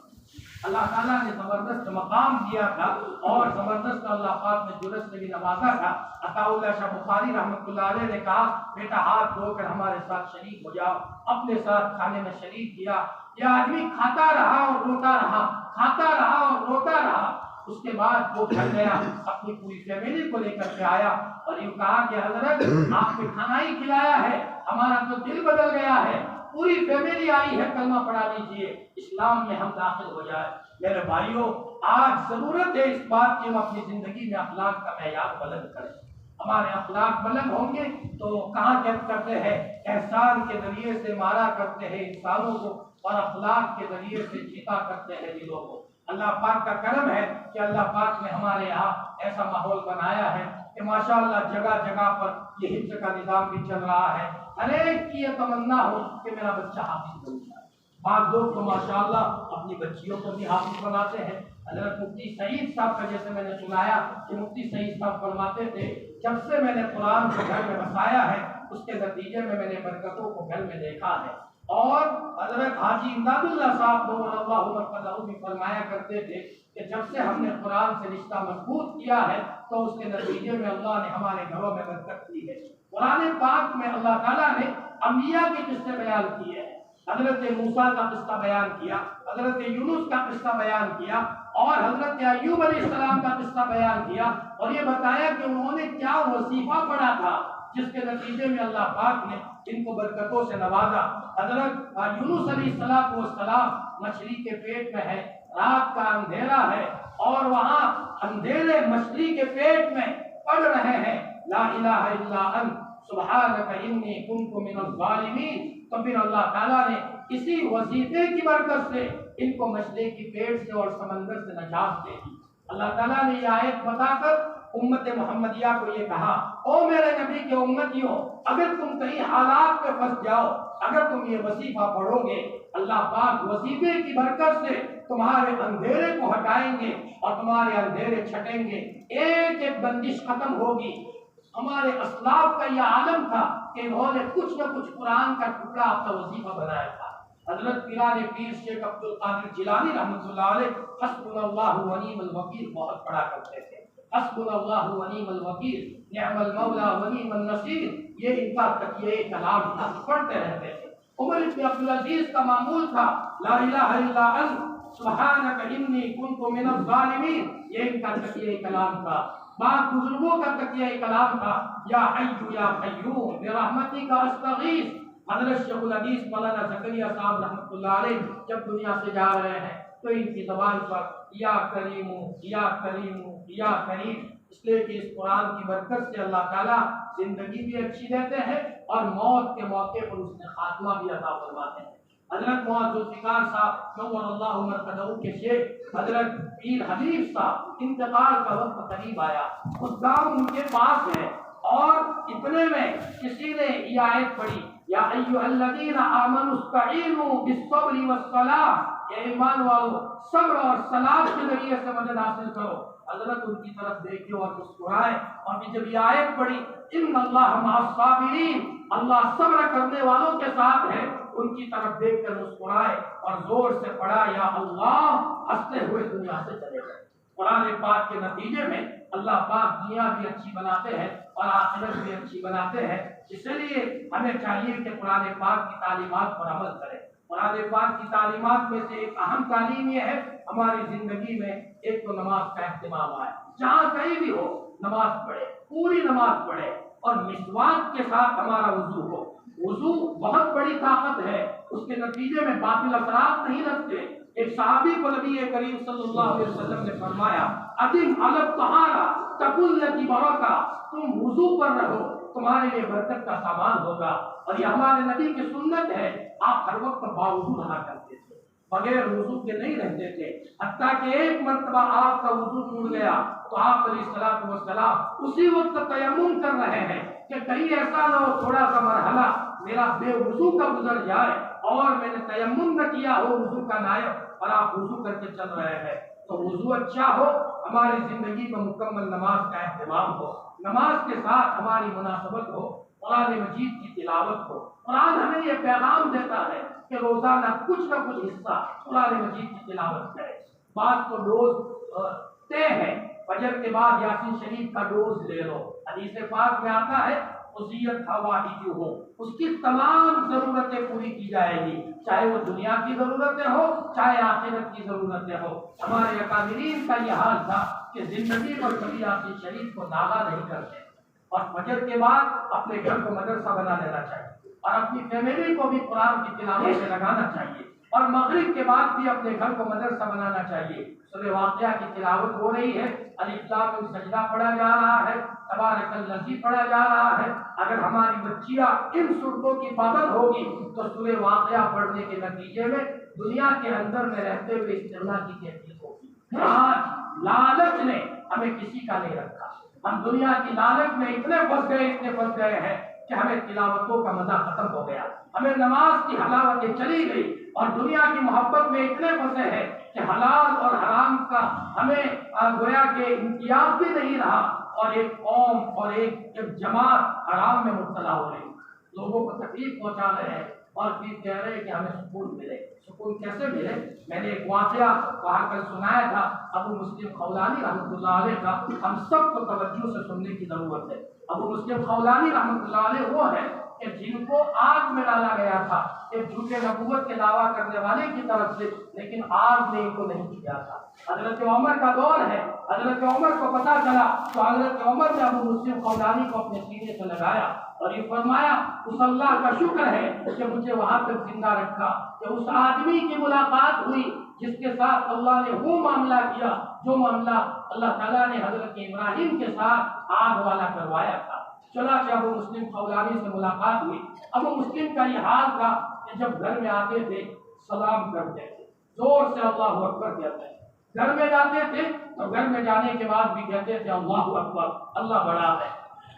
اللہ تعالیٰ نے زبردست مقام دیا تھا اور زبردست اللہ پاک نے جرت سے بھی نوازا تھا۔ عطا اللہ شاہ بخاری رحمۃ اللہ علیہ نے کہا بیٹا ہاتھ دھو کر ہمارے ساتھ شریک ہو جاؤ۔ اپنے ساتھ کھانے میں شریک کیا۔ یہ آدمی کھاتا رہا اور روتا رہا، کھاتا رہا اور روتا رہا۔ اس کے بعد وہ گھر گیا، اپنی پوری فیملی کو لے کر کے آیا اور یہ کہا کہ حضرت آپ نے کھانا ہی کھلایا ہے، ہمارا تو دل بدل گیا ہے، پوری فیملی آئی ہے، کلمہ پڑھا لیجئے، اسلام میں ہم داخل ہو جائے۔ میرے بھائیوں، آج ضرورت ہے اس بات کی ہم اپنی زندگی میں اخلاق کا معیار بلند کریں۔ ہمارے اخلاق بلند ہوں گے تو کہاں کیا کرتے ہیں، احسان کے ذریعے سے مارا کرتے ہیں انسانوں کو اور اخلاق کے ذریعے سے جیتا کرتے ہیں دلوں کو۔ اللہ پاک کا کرم ہے کہ اللہ پاک نے ہمارے یہاں ایسا ماحول بنایا ہے کہ ماشاءاللہ جگہ جگہ پر یہ حفظ کا نظام بھی چل رہا ہے۔ ہر ایک کی یہ تمنا ہو کہ میرا بچہ حافظ بن جائے۔ بعض لوگ تو ماشاءاللہ اپنی بچیوں کو بھی حافظ بناتے ہیں۔ حضرت مفتی سعید صاحب کا جیسے میں نے سنایا کہ مفتی سعید صاحب فرماتے تھے جب سے میں نے قرآن کو گھر میں بسایا ہے اس کے نتیجے میں نے برکتوں کو گھر میں دیکھا ہے۔ اور حضرت حاجی امداد اللہ صاحب نور اللہ مرکزہ بھی فرمایا کرتے تھے کہ جب سے ہم نے قرآن سے رشتہ مضبوط کیا ہے تو اس کے نتیجے میں اللہ نے ہمارے گھروں میں برکت دی ہے۔ قرآن پاک میں اللہ تعالیٰ نے انبیاء کے قصے بیان کیے ہیں۔ حضرت موسیٰ کا قصہ بیان کیا، حضرت یونس کا قصہ بیان کیا اور حضرت ایوب علیہ السلام کا قصہ بیان کیا اور یہ بتایا کہ انہوں نے کیا وظیفہ پڑھا تھا جس کے نتیجے میں اللہ پاک نے ان کو برکتوں سے نوازا۔ حضرت یونس علیہ السلام مچھلی کے پیٹ میں ہے، رات کا اندھیرا ہے اور وہاں اندھیرے مچھلی کے پیٹ میں پڑھ رہے ہیں لا الہ الا انت سبحانک انی کنت من الظالمین۔ تو پھر اللہ تعالیٰ نے اسی وظیفے کی برکت سے ان کو مچھلی کی پیٹ سے اور سمندر سے نجات دے دی۔ اللہ تعالیٰ نے یہ آیت بتا کر امت محمدیہ کو یہ کہا او میرے نبی کے امتیوں، اگر تم کہیں حالات میں پھنس جاؤ، اگر تم یہ وظیفہ پڑھو گے اللہ پاک وظیفے کی برکت سے تمہارے اندھیرے کو ہٹائیں گے اور تمہارے اندھیرے چھٹیں گے، ایک ایک بندش ختم ہوگی۔ ہمارے اسلاف کا یہ عالم تھا کہ انہوں نے کچھ نہ کچھ قرآن کا ٹکڑا اپنا وظیفہ بنایا تھا۔ حضرت پیران پیر شیخ عبد القادر جیلانی رحمۃ اللہ علیہ حسبنا اللہ ونعم الوکیل بہت پڑھا کرتے تھے۔ حسبنا اللہ ونعم الوکیل نعم المولا ونعم النصیر، یہ ان کا تکیہ کلام تھا، پڑھتے رہتے تھے۔ عمر بن عبدالعزیز کا معمول تھا لا الہ الا انت سبحانک انی کنت من الظالمین، یہ ان کا تکیہ کلام تھا۔ بعض بزرگوں کا تکیہ کلام تھا یا حی یا قیوم برحمتک استغیث۔ حضرت شیخ الحدیث مولانا زکریا صاحب رحمۃ اللہ علیہ جب دنیا سے جا رہے ہیں تو ان کی زبان پر یا کریم یا کریم یا کریم، اس لیے کہ اس قرآن کی برکت سے اللہ تعالیٰ زندگی بھی اچھی دیتے ہیں اور موت کے موقع پر اس نے خاتمہ بھی عطا فرماتے ہیں۔ حضرت معاذ ذوالفقار صاحب نور اللہ مرکزہ کے شیخ حضرت پیر حبیب صاحب انتقال کا وقت قریب آیا، اس گاؤں ان کے پاس ہے اور اتنے میں کسی نے یہ آیت پڑھی یا ایھا الذین آمنوا استعینوا بالصبر والصلاۃ، کہ ایمان والو صبر اور صلاۃ کے ذریعے سے مدد حاصل کرو۔ حضرت ان کی طرف دیکھے اور مسکرائے، اور پھر جب یہ آیت پڑھی ان اللہ مع الصابرین، اللہ صبر کرنے والوں کے ساتھ ہے، ان کی طرف دیکھ کر مسکرائے اور زور سے پڑھا یا اللہ، ہنستے ہوئے دنیا سے چلے گئے۔ قرآن پاک کے نتیجے میں اللہ پاک دنیا بھی اچھی بناتے ہیں اور آخرت بھی اچھی بناتے ہیں۔ اس لیے ہمیں چاہیے کہ قرآن پاک کی تعلیمات پر عمل کریں۔ قرآن پاک کی تعلیمات میں سے ایک اہم تعلیم یہ ہے ہماری زندگی میں ایک تو نماز کا اہتمام آئے، جہاں کہیں بھی ہو نماز پڑھے، پوری نماز پڑھے، اور مسواک کے ساتھ ہمارا وضو ہو۔ وضو بہت بڑی طاقت ہے، اس کے نتیجے میں باطل اثرات نہیں رکھتے۔ ایک صحابی کو نبی کریم صلی اللہ علیہ وسلم نے فرمایا ادم علی الطہارہ تکن لک برکہ، تم وضو پر رہو تمہارے لیے برکت کا سامان ہوگا۔ اور یہ ہمارے نبی کی سنت ہے، آپ ہر وقت باوضو رہا کرتے تھے، بغیر وضو کے نہیں رہتے تھے، حتیٰ کہ ایک مرتبہ آپ کا وضو ٹوٹ گیا تو آپ علیہ الصلوۃ والسلام اسی وقت تیمم کر رہے ہیں کہ کہیں ایسا نہ ہو تھوڑا سا مرحلہ میرا بے وضو کا گزر جائے اور میں نے تیمم نہ کیا ہو وضو کا نائب، اور آپ وضو کر کے چل رہے ہیں۔ تو وضو اچھا ہو، ہماری زندگی میں مکمل نماز کا اہتمام ہو، نماز کے ساتھ ہماری مناسبت ہو، قرآن مجید کی تلاوت ہو۔ قرآن ہمیں یہ پیغام دیتا ہے کہ روزانہ کچھ نہ کچھ حصہ قرآن مجید کی تلاوت کرے۔ بعض تو روز طے ہے، فجر کے بعد یاسین شریف کا ڈوز لے لو، حدیث پاک میں آتا ہے وصیت حوائج ہو، اس کی تمام ضرورتیں پوری کی جائے گی، چاہے وہ دنیا کی ضرورتیں ہو چاہے آخرت کی ضرورتیں ہو۔ ہمارے اکابرین کا یہ حال تھا کہ زندگی پر کبھی یاسین شریف کو ناغہ نہیں کرتے، اور فجر کے بعد اپنے گھر کو مدرسہ بنا لینا چاہیے، اور اپنی فیملی کو بھی قرآن کی تلاوت سے لگانا چاہیے، اور مغرب کے بعد بھی اپنے گھر کو مدرسہ بنانا چاہیے۔ سورہ واقعہ کی تلاوت ہو رہی ہے، الف لام سجدہ پڑھا جا رہا ہے، تبارک الذی پڑھا جا رہا ہے۔ اگر ہماری بچیاں ان صورتوں کی پابند ہوگی تو سورہ واقعہ پڑھنے کے نتیجے میں دنیا کے اندر میں رہتے ہوئے استغنا کی کیفیت ہوگی۔ آج لالچ نے ہمیں کسی کا نہیں رکھا، ہم دنیا کی لالچ میں اتنے پھنس گئے ہیں کہ ہمیں تلاوتوں کا مزہ ختم ہو گیا، ہمیں نماز کی حلاوتیں چلی گئی، اور دنیا کی محبت میں اتنے پھنسے ہیں کہ حلال اور حرام کا ہمیں گویا کہ امتیاز بھی نہیں رہا، اور ایک قوم اور ایک جماعت حرام میں مبتلا ہو رہی، لوگوں کو تکلیف پہنچا رہے ہیں، اور پھر کہہ رہے ہیں کہ ہمیں سکون ملے۔ سکون کیسے ملے؟ میں نے ایک واقعہ وہاں کل سنایا تھا ابو مسلم خولانی رحمۃ اللہ علیہ کا، ہم سب کو توجہ سے سننے کی ضرورت ہے۔ ابو مسلم خولانی رحمۃ اللہ علیہ وہ ہے کہ جن کو آگ میں ڈالا گیا تھا ایک جھوٹے نبوت کے دعویٰ کرنے والے کی طرف سے، لیکن آگ نے ان کو نہیں کیا تھا۔ حضرت عمر کا دور ہے، حضرت عمر کو پتا چلا تو حضرت عمر نے ابو مسلم خولانی کو اپنے سینے سے لگایا اور یہ فرمایا اس اللہ کا شکر ہے کہ مجھے وہاں تک زندہ رکھا، کہ اس آدمی کی ملاقات ہوئی جس کے ساتھ اللہ نے وہ معاملہ کیا جو معاملہ اللہ تعالیٰ نے حضرت ابراہیم کے ساتھ آگ والا کروایا تھا۔ چلا کہ ابو مسلم خولانی سے ملاقات ہوئی۔ ابو مسلم کا یہ حال تھا کہ جب گھر میں آتے تھے سلام کرتے تھے، زور سے اللہ اکبر کہتے ہیں، گھر میں جاتے تھے تو گھر میں جانے کے بعد بھی کہتے تھے اللہ اکبر، اللہ بڑا ہے۔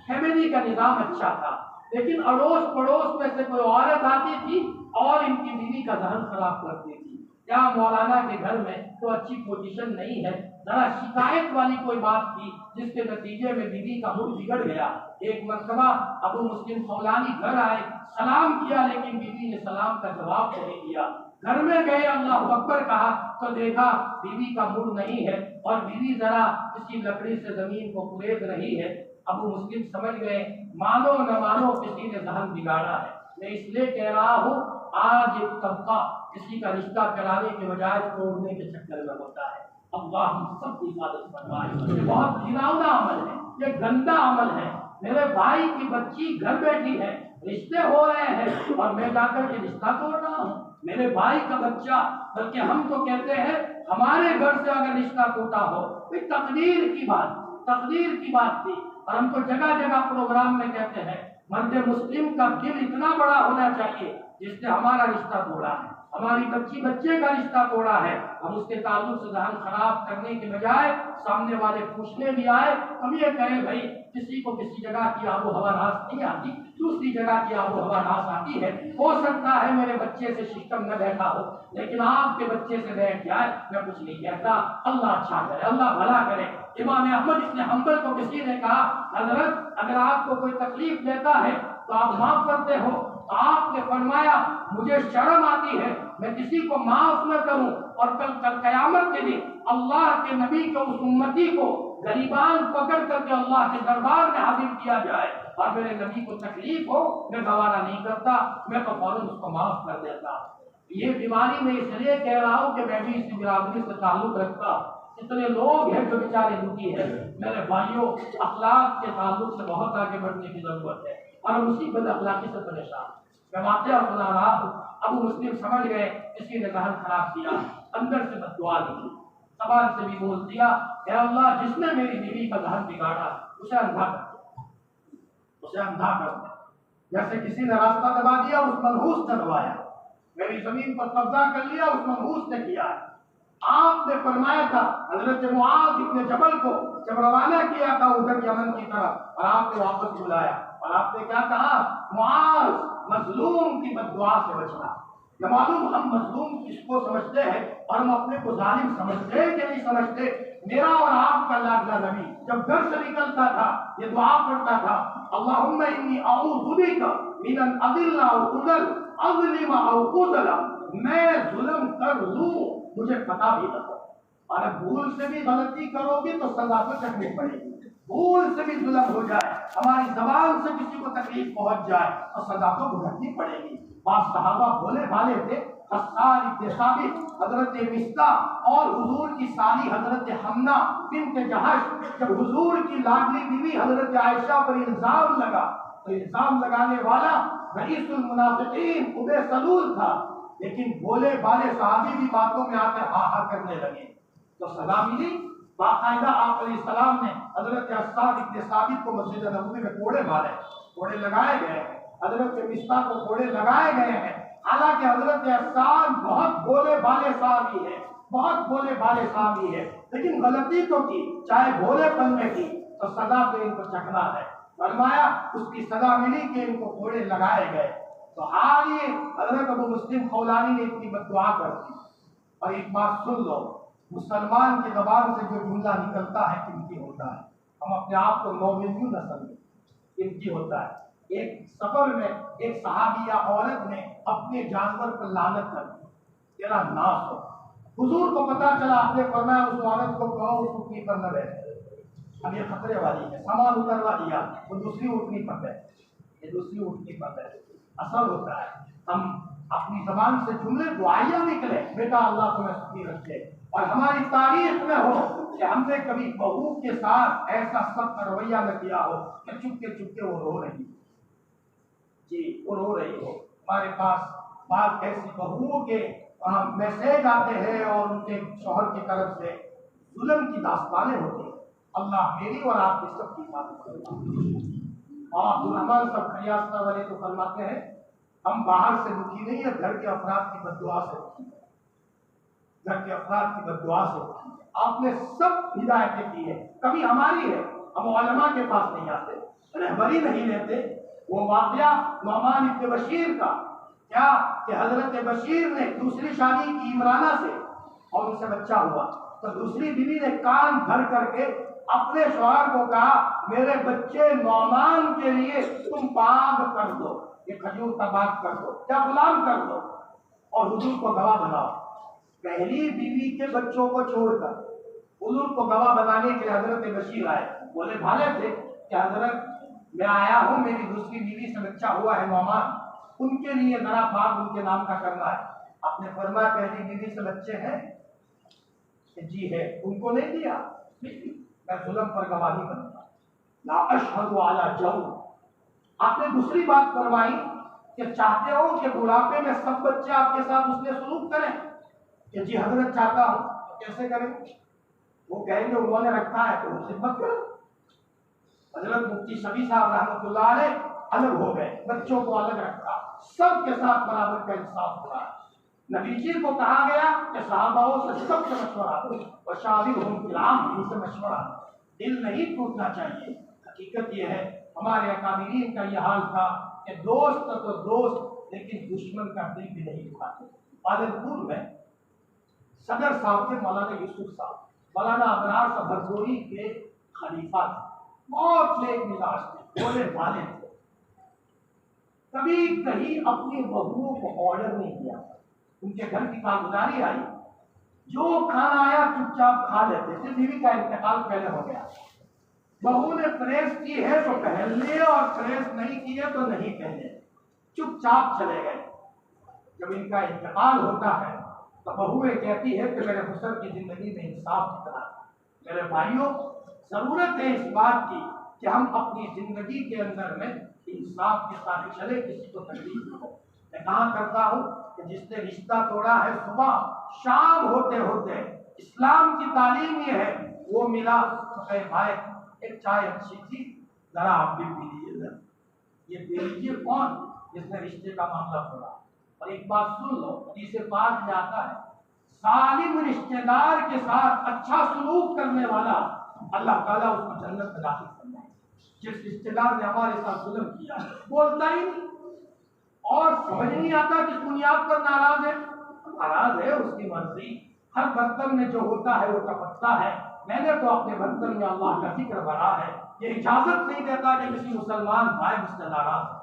فیملی کا نظام اچھا تھا، لیکن اڑوس پڑوس میں سے کوئی عورت آتی تھی اور ان کی بیوی کا ذہن خراب کرتی تھی۔ کیا مولانا کے گھر میں تو اچھی پوزیشن نہیں ہے، ذرا شکایت والی کوئی بات تھی جس کے نتیجے میں بیوی کا موڈ بگڑ گیا۔ ایک مرتبہ ابو مسلم خولانی گھر آئے، سلام کیا، لیکن بیوی نے سلام کا جواب نہیں دیا۔ گھر میں گئے، اللہ اکبر کہا تو دیکھا بیوی کا موڈ نہیں ہے اور بیوی ذرا کسی لکڑی سے زمین کو کرید رہی ہے۔ ابو مسلم سمجھ گئے مانو نہ مانو کسی نے ذہن بگاڑا ہے، میں اس لیے کہہ رہا ہوں آج ایک طبقہ کسی کا رشتہ کرانے کے بجائے توڑنے کے چکر میں ہوتا ہے۔ اللہ ہم سب کی حفاظت فرمائے۔ یہ بہت گھناؤنا عمل ہے، یہ گندا عمل ہے۔ میرے بھائی کی بچی گھر بیٹھی ہے، رشتے ہو رہے ہیں اور میں جا کر کے رشتہ توڑ رہا ہوں۔ میرے بھائی کا بچہ، بلکہ ہم تو کہتے ہیں ہمارے گھر سے اگر رشتہ ٹوٹا ہو کوئی تقدیر کی بات تھی، اور ہم تو جگہ جگہ پروگرام میں کہتے ہیں مرد مسلم کا دل اتنا بڑا ہونا چاہیے جس نے ہمارا رشتہ توڑا ہے، ہماری بچی بچے کا رشتہ توڑا ہے، ہم اس کے تعلق سے ذہن خراب کرنے کے بجائے سامنے والے پوچھنے بھی آئے ہم یہ کہیں بھائی کسی کو کسی جگہ کی آب و ہوا ناس نہیں آتی، دوسری جگہ کی آب و ہوا ناس آتی ہے، ہو سکتا ہے میرے بچے سے سسٹم نہ بیٹھا ہو لیکن آپ کے بچے سے بیٹھ جائے، میں کچھ نہیں کہتا، اللہ اچھا کرے، اللہ بھلا کرے۔ امام احمد ابن حنبل کو کسی نے کہا حضرت اگر آپ کو کوئی تکلیف دیتا ہے تو آپ معاف کرتے ہو؟ تو آپ نے فرمایا مجھے شرم آتی ہے میں کسی کو معاف نہ کروں اور کل قیامت کے دن اللہ کے نبی کے اس امتی کو غریبان پکڑ کر کے اللہ کے دربار میں حاضر کیا جائے اور میرے نبی کو تکلیف ہو، میں گوارا نہیں کرتا، میں تو فوراً اس کو معاف کر دیتا۔ یہ بیماری میں اس لیے کہہ رہا ہوں کہ میں بھی اس برادری سے تعلق رکھتا، اتنے لوگ ہیں جو بیچارے دکھی ہیں، میرے بھائیوں اخلاق کے تعلق سے بہت آگے بڑھنے کی ضرورت ہے اور مصیبت اخلاقی سے پریشان۔ میں واقعہ سنا رہا ہوں، ابو مسلم سمجھ گئے کسی نے ذہن خراب کیا، اندر سے بد دعا دی، زبان سے بھی بول دیا اے اللہ جس نے میری بیوی کا ذہن بگاڑا اسے اندھا کر دے، اسے اندھا کر دے۔ جیسے کسی نے راستہ دبا دیا اس منحوس نے دبایا، میری زمین پر قبضہ کر لیا اس منحوس نے کیا۔ آپ نے فرمایا تھا حضرت معاذ ابن جبل کو جب روانہ کیا تھا ادھر یمن کی طرف اور آپ نے واپس بلایا اور آپ نے کیا کہا معاذ مظلوم کی بد دعا سے بچنا۔ یہ معلوم ہم مظلوم کس کو سمجھتے ہیں اور ہم اپنے کو ظالم سمجھتے ہیں کہ نہیں سمجھتے۔ میرا اور آپ کا لاڈلا نبی جب گھر سے نکلتا تھا یہ دعا پڑھتا تھا اللہم انی اعوذ بک من ان اضل او اضل اظلم او اظلم، میں ظلم کر لوں مجھے پتا بھی نہ ہو، اور بھول سے بھی غلطی کرو گی تو سزا تو چکھنی پڑے گی، بھول سے بھی ظلم ہو جائے ہماری زبان سے کسی کو تکلیف پہنچ جائے تو سزا تو بھگتنی پڑے گی۔ بعض صحابہ بھولے بھالے تھے، حسان ابن ثابت، حضرت مصطح اور حضور کی سالی حضرت حمنہ بنت جہش، جب حضور کی لاڈلی بیوی حضرت عائشہ پر الزام لگا تو الزام لگانے والا رئیس المنافقین ابی سلول تھا، لیکن بھولے بھالے صحابی بھی باتوں میں آ کر ہاں ہاں کرنے لگے تو سزا ملی۔ باقاعدہ آپ علیہ السلام نے حضرت حسان ابن ثابت کو مسجد نبوی میں کوڑے مارے، کوڑے لگائے گئے ہیں، حضرت مصطح کو کوڑے لگائے گئے ہیں، حالانکہ حضرت حسان بہت بھولے بھالے صحابی ہے، بہت بھولے بھالے صحابی ہے، لیکن غلطی تو کی، چاہے بھولے پن میں کی تو سزا پہ ان کو چکھنا ہے۔ فرمایا اس کی سزا ملی کہ ان کو کوڑے لگائے گئے۔ تو آج یہ حضرت ابو مسلم خولانی نے اتنی بد دعا کر دی۔ اور ایک بات سن لو، مسلمان کی زبان سے جو جملہ نکلتا ہے قیمتی ہوتا ہے، ہم اپنے آپ کو نومیلیو نہ سمجھیں، قیمتی ہوتا ہے۔ ایک سفر میں ایک صحابیہ عورت نے اپنے جانور پر لعنت کر دی، تیرا ناس ہو۔ حضور کو پتا چلا، آپ نے فرمایا اس عورت کو کہو اس اونٹنی پر نہ بیٹھے، اب یہ خطرے والی ہے، سامان اتروا دیا، وہ دوسری اونٹنی پر بیٹھے، یہ دوسری اونٹنی پر بیٹھے۔ اثر ہوتا ہے، ہم اپنی زبان سے جملے دعائیاں نکلے بیٹا اللہ تمہیں سخی رکھے، اور ہماری تاریخ میں ہو کہ ہم نے کبھی بہو کے ساتھ ایسا سخت رویہ نہ کیا ہو کہ چپکے وہ رو رہی، جی وہ رو رہی ہو۔ ہمارے پاس بعض ایسی بہوؤں کے میسج آتے ہیں اور ان کے شوہر کی طرف سے ظلم کی داستانیں ہوتی ہیں، اللہ میری اور آپ کی سب کی حفاظت کرے۔ اور عبدالرحمن صاحب خیاستہ والے تو فرماتے ہیں ہم باہر سے دکھی نہیں ہے، گھر کے افراد کی بد دعا سے دکھی ہے، گھر کے افراد کی بد دعا سے دکھی ہے۔ آپ نے سب ہدایتیں کی ہے، کبھی ہماری ہے، ہم علماء کے پاس نہیں آتے، رہبری نہیں لیتے۔ وہ واقعہ نعمان ابن بشیر کا کیا کہ حضرت بشیر نے دوسری شادی کی عمرانہ سے اور ان سے بچہ ہوا تو دوسری بیوی نے کان دھر کر کے اپنے شوہر کو کہا میرے بچے نعمان کے لیے تم باغ کر دو، یہ کھجور کا باغ کر دو یا غلام کر دو اور حضور کو گواہ بناؤ۔ پہلی بیوی کے بچوں کو چھوڑ کر حضور کو گواہ بنانے کے لیے حضرت بشیر آئے، بولے بھالے تھے کہ حضرت میں آیا ہوں، میری دوسری بیوی سے بچہ ہوا ہے نعمان، ان کے لیے ذرا باغ ان کے نام کا کرنا ہے۔ آپ نے فرمایا پہلی بیوی سے بچے ہیں؟ جی ہے، ان کو نہیں دیا، میں ظلم پر گواہی کرتا لا اشہد علی جور۔ آپ نے دوسری بات فرمائی کہ چاہتے ہو کہ بڑھاپے میں سب بچے آپ کے ساتھ اس نے سلوک کریں؟ کہ جی حضرت چاہتا ہوں۔ کیسے کریں؟ وہ کہیں گے انہوں نے رکھا ہے تو خدمت کرو۔ حضرت مفتی شفیع صاحب رحمۃ اللہ علیہ الگ ہو گئے، بچوں کو الگ رکھا، سب کے ساتھ برابر کا انصاف ہو رہا ہے۔ نبی جی کو کہا گیا کہ صحاباؤں سے سب سے مشورہ کرو اور شاورہم فی الامر، ان سے مشورہ کرو۔ دل نہیں ٹوٹنا چاہیے۔ حقیقت یہ ہے ہمارے اکابرین کا یہ حال تھا کہ دوست تو دوست لیکن دشمن کا دل بھی نہیں دکھاتے۔ پالنپور میں صدر صاحب تھے مولانا یوسف صاحب، مولانا ابرار صاحب بھرزوئی کے خلیفہ تھے، بہت نیک مزاج تھے، بولے والے تھے، کبھی کہیں اپنی بہوؤں کو آرڈر نہیں کیا۔ ان کے گھر کی کارگزاری آئی، جو کھانا آیا چپ چاپ کھا لیتے تھے۔ بیوی کا انتقال پہلے ہو گیا، بہو نے پریس کی ہے تو پہن لے اور پریس نہیں کی ہے تو نہیں پہنے، چپ چاپ چلے گئے۔ جب ان کا انتقال ہوتا ہے تو بہویں کہتی ہے کہ میرے حسن کی زندگی میں انصاف کی طرح۔ میرے بھائیوں، ضرورت ہے اس بات کی کہ ہم اپنی زندگی کے اندر میں انصاف کے ساتھ چلے، کسی کو تکلیف نہ ہو۔ میں کہا کرتا ہوں کہ جس نے رشتہ توڑا ہے صبح شام ہوتے ہوتے، اسلام کی تعلیم یہ ہے، وہ ملا تو کہے بھائی ایک چائے اچھی تھی، ذرا آپ بھی پی لیجیے۔ یہ دے لیجیے کون؟ جس نے رشتے کا معاملہ توڑا۔ اور ایک بات سن لو، حدیث پاک میں آتا ہے ظالم رشتے دار کے ساتھ اچھا سلوک کرنے والا اللہ تعالیٰ اس کو جنت میں داخل کرنا ہے۔ جس رشتے دار نے ہمارے ساتھ ظلم کیا بولتا ہی نہیں اور سمجھ نہیں آتا کس بنیاد پر ناراض ہے۔ ناراض ہے اس کی مرضی، ہر برتن میں جو ہوتا ہے وہ ٹپکتا ہے۔ میں نے تو اپنے برتن میں اللہ کا ذکر بھرا ہے، یہ اجازت نہیں دیتا کہ کسی مسلمان بھائی مجھ سے ناراض ہو۔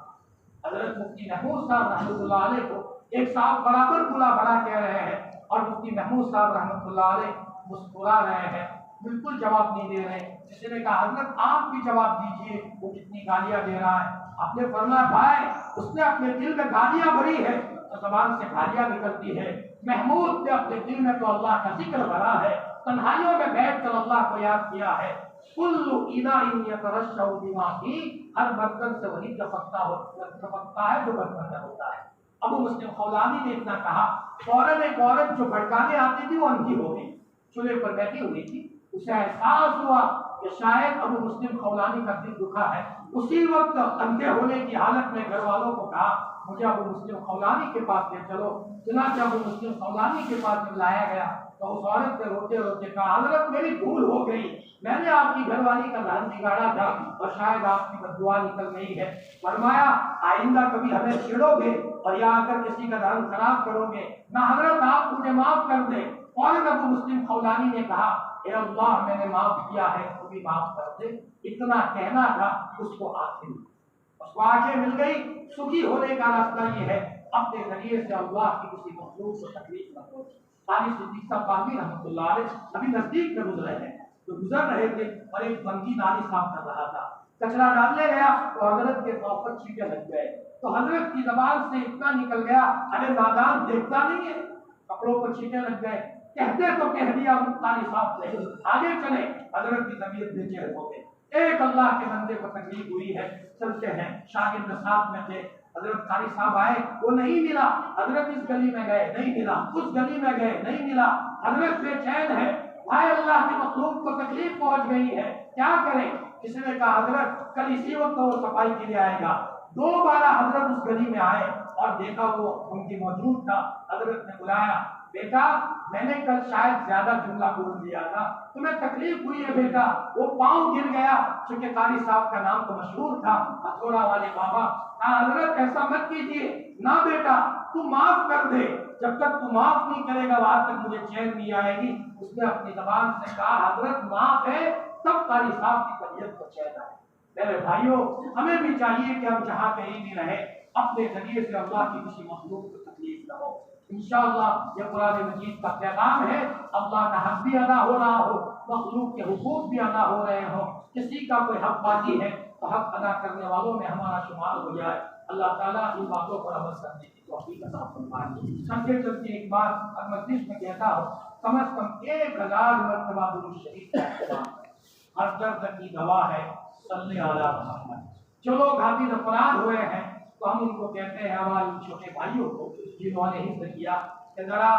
حضرت مفتی محمود صاحب رحمۃ اللہ علیہ کو ایک صاحب برابر بلا بڑا کہہ رہے ہیں اور مفتی محمود صاحب رحمۃ اللہ علیہ مسکرا رہے ہیں، بالکل جواب نہیں دے رہے۔ کسی نے کہا حضرت آپ بھی جواب دیجئے، وہ کتنی گالیاں دے رہا ہے۔ آپ نے فرمایا بھائی اس نے اپنے دل میں گالیاں بھری ہے تو زبان سے گالیاں نکلتی ہے، محمود نے اپنے دل میں تو اللہ کا ذکر بھرا ہے، تنہائیوں میں بیٹھ کر اللہ کو یاد کیا ہے۔ کل اناء یترشح بما فیہ، ہر برتن سے وہی ٹپکتا ہے جو برتن میں ہوتا ہے۔ ابو مسلم خولانی نے اتنا کہا، فوراً ایک عورت جو بھڑکانے آتی تھی وہ اندھی ہو گئی، چولہے پر بیٹھی ہوئی تھی، اسے احساس ہوا کہ شاید ابو مسلم خولانی کا دل دکھا ہے۔ اسی وقت اندھے ہونے کی حالت میں گھر والوں کو کہا مجھے ابو مسلم خولانی کے پاس لے چلو۔ چنانچہ ابو مسلم خولانی کے پاس جب لایا گیا تو اس عورت نے روتے روتے کہا حضرت میری بھول ہو گئی، میں نے آپ کی گھر والی کا دھیان بگاڑا تھا اور شاید آپ کی بددعا نکل گئی ہے۔ فرمایا آئندہ کبھی ہمیں چھیڑو گے اور یا اگر کسی کا دھیان خراب کرو گے نہ حضرت آپ مجھے معاف کر دیں۔ اور ابو مسلم خولانی نے کہا اے اللہ میں نے معاف کیا ہے تو بھی معاف کر دے۔ اتنا کہنا تھا، اس کو آنکھیں مل گئی۔ سخی ہونے کا راستہ یہ ہے اپنے ذریعے سے اللہ کی کسی مخلوق کو تکلیف نہ ہو۔ قاضی صدیق صاحب باغی رحمۃ اللہ علیہ ابھی نزدیک میں گزرے ہیں تو گزر رہے تھے اور ایک بنگی نالی صاف کر رہا تھا، کچرا ڈالنے گیا تو حضرت کے پاؤں پر چھینٹے لگ گئے تو حضرت کی زبان سے اتنا نکل گیا ارے نادان دیکھتا نہیں ہے، کپڑوں پر چھینٹے لگ گئے، کہتے تو کہہ دیا قاضی صاحب سے، آگے چلے۔ حضرت کی طبیعت بے چین ہو گئی، ایک اللہ کے بندے کو تکلیف ہوئی ہے، چلتے ہیں۔ شاگرد ساتھ میں تھے، حضرت قاری صاحب آئے، وہ نہیں ملا، حضرت اس گلی میں گئے نہیں ملا، اس گلی میں گئے نہیں ملا، حضرت بے چین ہے، بھائی اللہ کی مخلوق کو تکلیف پہنچ گئی ہے، کیا کریں؟ کسی نے کہا حضرت کل اسی وقت وہ صفائی کے لیے آئے گا۔ دوبارہ حضرت اس گلی میں آئے اور دیکھا وہ ان کی موجود تھا۔ حضرت نے بلایا بیٹا میں نے کل شاید زیادہ جملہ بول دیا تھا، تمہیں تکلیف ہوئی ہے بیٹا؟ وہ پاؤں گر گیا، چونکہ قاری صاحب کا نام تو مشہور تھا ہتھوڑا والے بابا۔ حضرت ایسا مت کیجیے، نہ بیٹا تو معاف کر دے، جب تک تو معاف نہیں کرے گا وہاں تک مجھے چین نہیں آئے گی۔ اس نے اپنی زبان سے کہا حضرت معاف ہے، تب قاری صاحب کی طبیعت کو چین آئے۔ میرے بھائیوں ہمیں بھی چاہیے کہ ہم جہاں کہیں بھی رہیں اپنے ذریعے سے اللہ کی کسی مخلوق کو تکلیف نہ ہو۔ انشاءاللہ یہ قرآن مجید کا پیغام ہے، اللہ کا حق بھی ادا ہو رہا ہو، مخلوق کے حقوق بھی ادا ہو رہے ہوں، کسی کا کوئی حق باقی ہے تو حق ادا کرنے والوں میں ہمارا شمار ہو جائے۔ اللہ تعالیٰ ان باتوں پر عمل کرنے کی توفیق عطا فرمائے۔ چلتے چلتے ایک بات ہر مجلس میں کہتا ہوں، کم از کم 1000 مرتبہ درود شریف کا اہتمام کریں، ہر درد کی دوا ہے صلی علی محمد۔ جو لوگ حافظ قرآن ہوئے ہیں تو ہم ان کو کہتے ہیں ہمارے چھوٹے بھائیوں کو جنہوں نے حفظ کیا کہ ذرا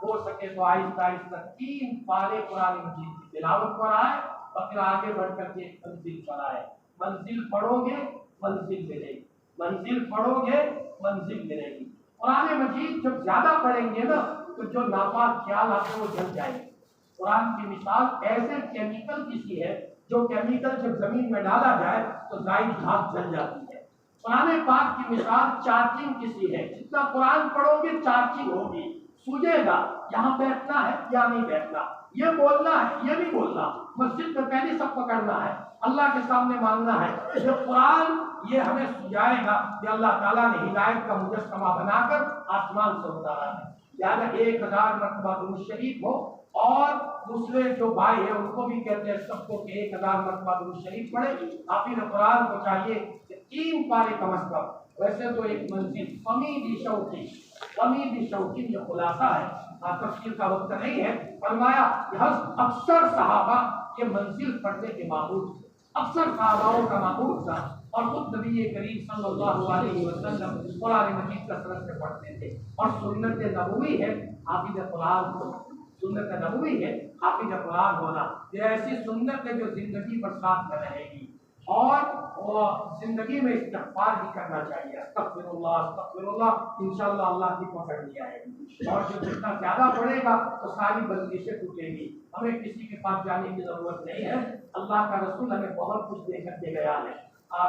ہو سکے تو آہستہ آہستہ 3 پارے قرآن مجید کی تلاوت پر آئے اور پھر آگے بڑھ کر کے منزل پر آئے۔ منزل پڑھو گے منزل ملے گی، منزل پڑھو گے منزل ملے گی۔ قرآن مجید جب زیادہ پڑھیں گے نا تو جو ناپاک خیال آتے ہیں وہ جل جائیں گے۔ قرآن کی مثال ایسے کیمیکل کی سی ہے جو کیمیکل جب زمین میں ڈالا جائے تو زائد گھاس جل جاتی ہے۔ قرآن پاک کی مثال چارجنگ کی سی ہے، جتنا قرآن پڑھو گے چارجنگ ہوگی، سوجے گا یہاں بیٹھنا ہے یا نہیں بیٹھنا، یہ بولنا ہے یہ نہیں بولنا، مسجد میں پہلے سب پکڑنا ہے، اللہ کے سامنے مانگنا ہے۔ یہ قرآن یہ ہمیں سجائے گا کہ اللہ تعالیٰ نے ہدایت کا مجسمہ بنا کر آسمان سے اتارا ہے۔ لہٰذا 1000 مرتبہ درود شریف ہو، اور دوسرے جو بھائی ہیں ان کو بھی کہتے ہیں سب کو کہ 1000 مرتبہ درود شریف پڑھے۔ حافظ قرآن کو چاہیے کہ 3 پارے کم از کم، ویسے تو ایک منزل فمی شوقی یہ خلاصہ ہے، تفسیر کا وقت نہیں ہے، فرمایا کہ اکثر صحابہ یہ منزل پڑھنے کے معمول تھے، اکثر صحاباؤں کا معمول تھا، اور خود نبی کریم صلی اللہ علیہ وسلم قرآن مجید کثرت سے پڑھتے تھے۔ اور سنت نبوی ہے حافظ قرآن کو، سنت نبوی ہے حافظ قرآن ہونا، یہ ایسی سنت ہے جو زندگی پر ساتھ میں رہے گی، اور زندگی میں استغفار بھی کرنا چاہیے، استغفر اللہ انشاءاللہ اللہ کی پکڑ نہیں آئے گی، اور جو جتنا زیادہ پڑھے گا تو ساری بندشیں ٹوٹیں گی۔ ہمیں کسی کے پاس جانے کی ضرورت نہیں ہے، اللہ کا رسول ہمیں بہت کچھ دے کر کے گیا ہے،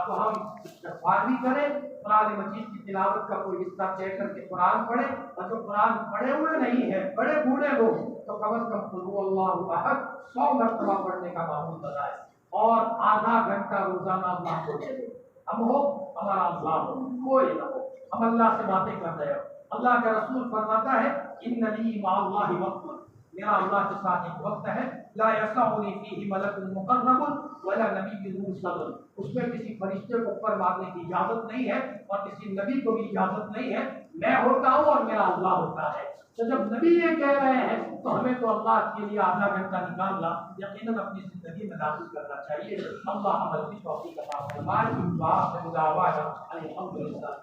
تو ہم استغفار بھی کریں، قرآن مجید کی تلاوت کا کوئی حصہ کہہ کر کے قرآن پڑھے، اور جو قرآن پڑھے ہوئے نہیں ہیں بڑے بوڑھے لوگ تو کم از کم قل هو اللہ احد 100 مرتبہ پڑھنے کا معمول بنائے، اور آدھا گھنٹہ روزانہ اللہ کو دے دے۔ ہم ہو ہمارا اللہ ہو، کوئی نہ ہو، ہم اللہ سے باتیں کر رہے ہو۔ اللہ کا رسول فرماتا ہے ان لی مع اللہ وقت، میرا اللہ کے ساتھ ایک وقت ہے، لا یسعنی فیہ ملک مقرب ولا نبی مرسل، اس میں کسی فرشتے کو اوپر مارنے کی اجازت نہیں ہے، اور کسی نبی کو بھی اجازت نہیں ہے، میں ہوتا ہوں اور میرا اللہ ہوتا ہے۔ تو جب نبی یہ کہہ رہے ہیں تو ہمیں تو اللہ کے لیے آدھا گھنٹہ نکالنا یقیناً اپنی زندگی میں داخل کرنا چاہیے۔ اللہ ہماری توفیق عطا فرمائے۔ الحمدللہ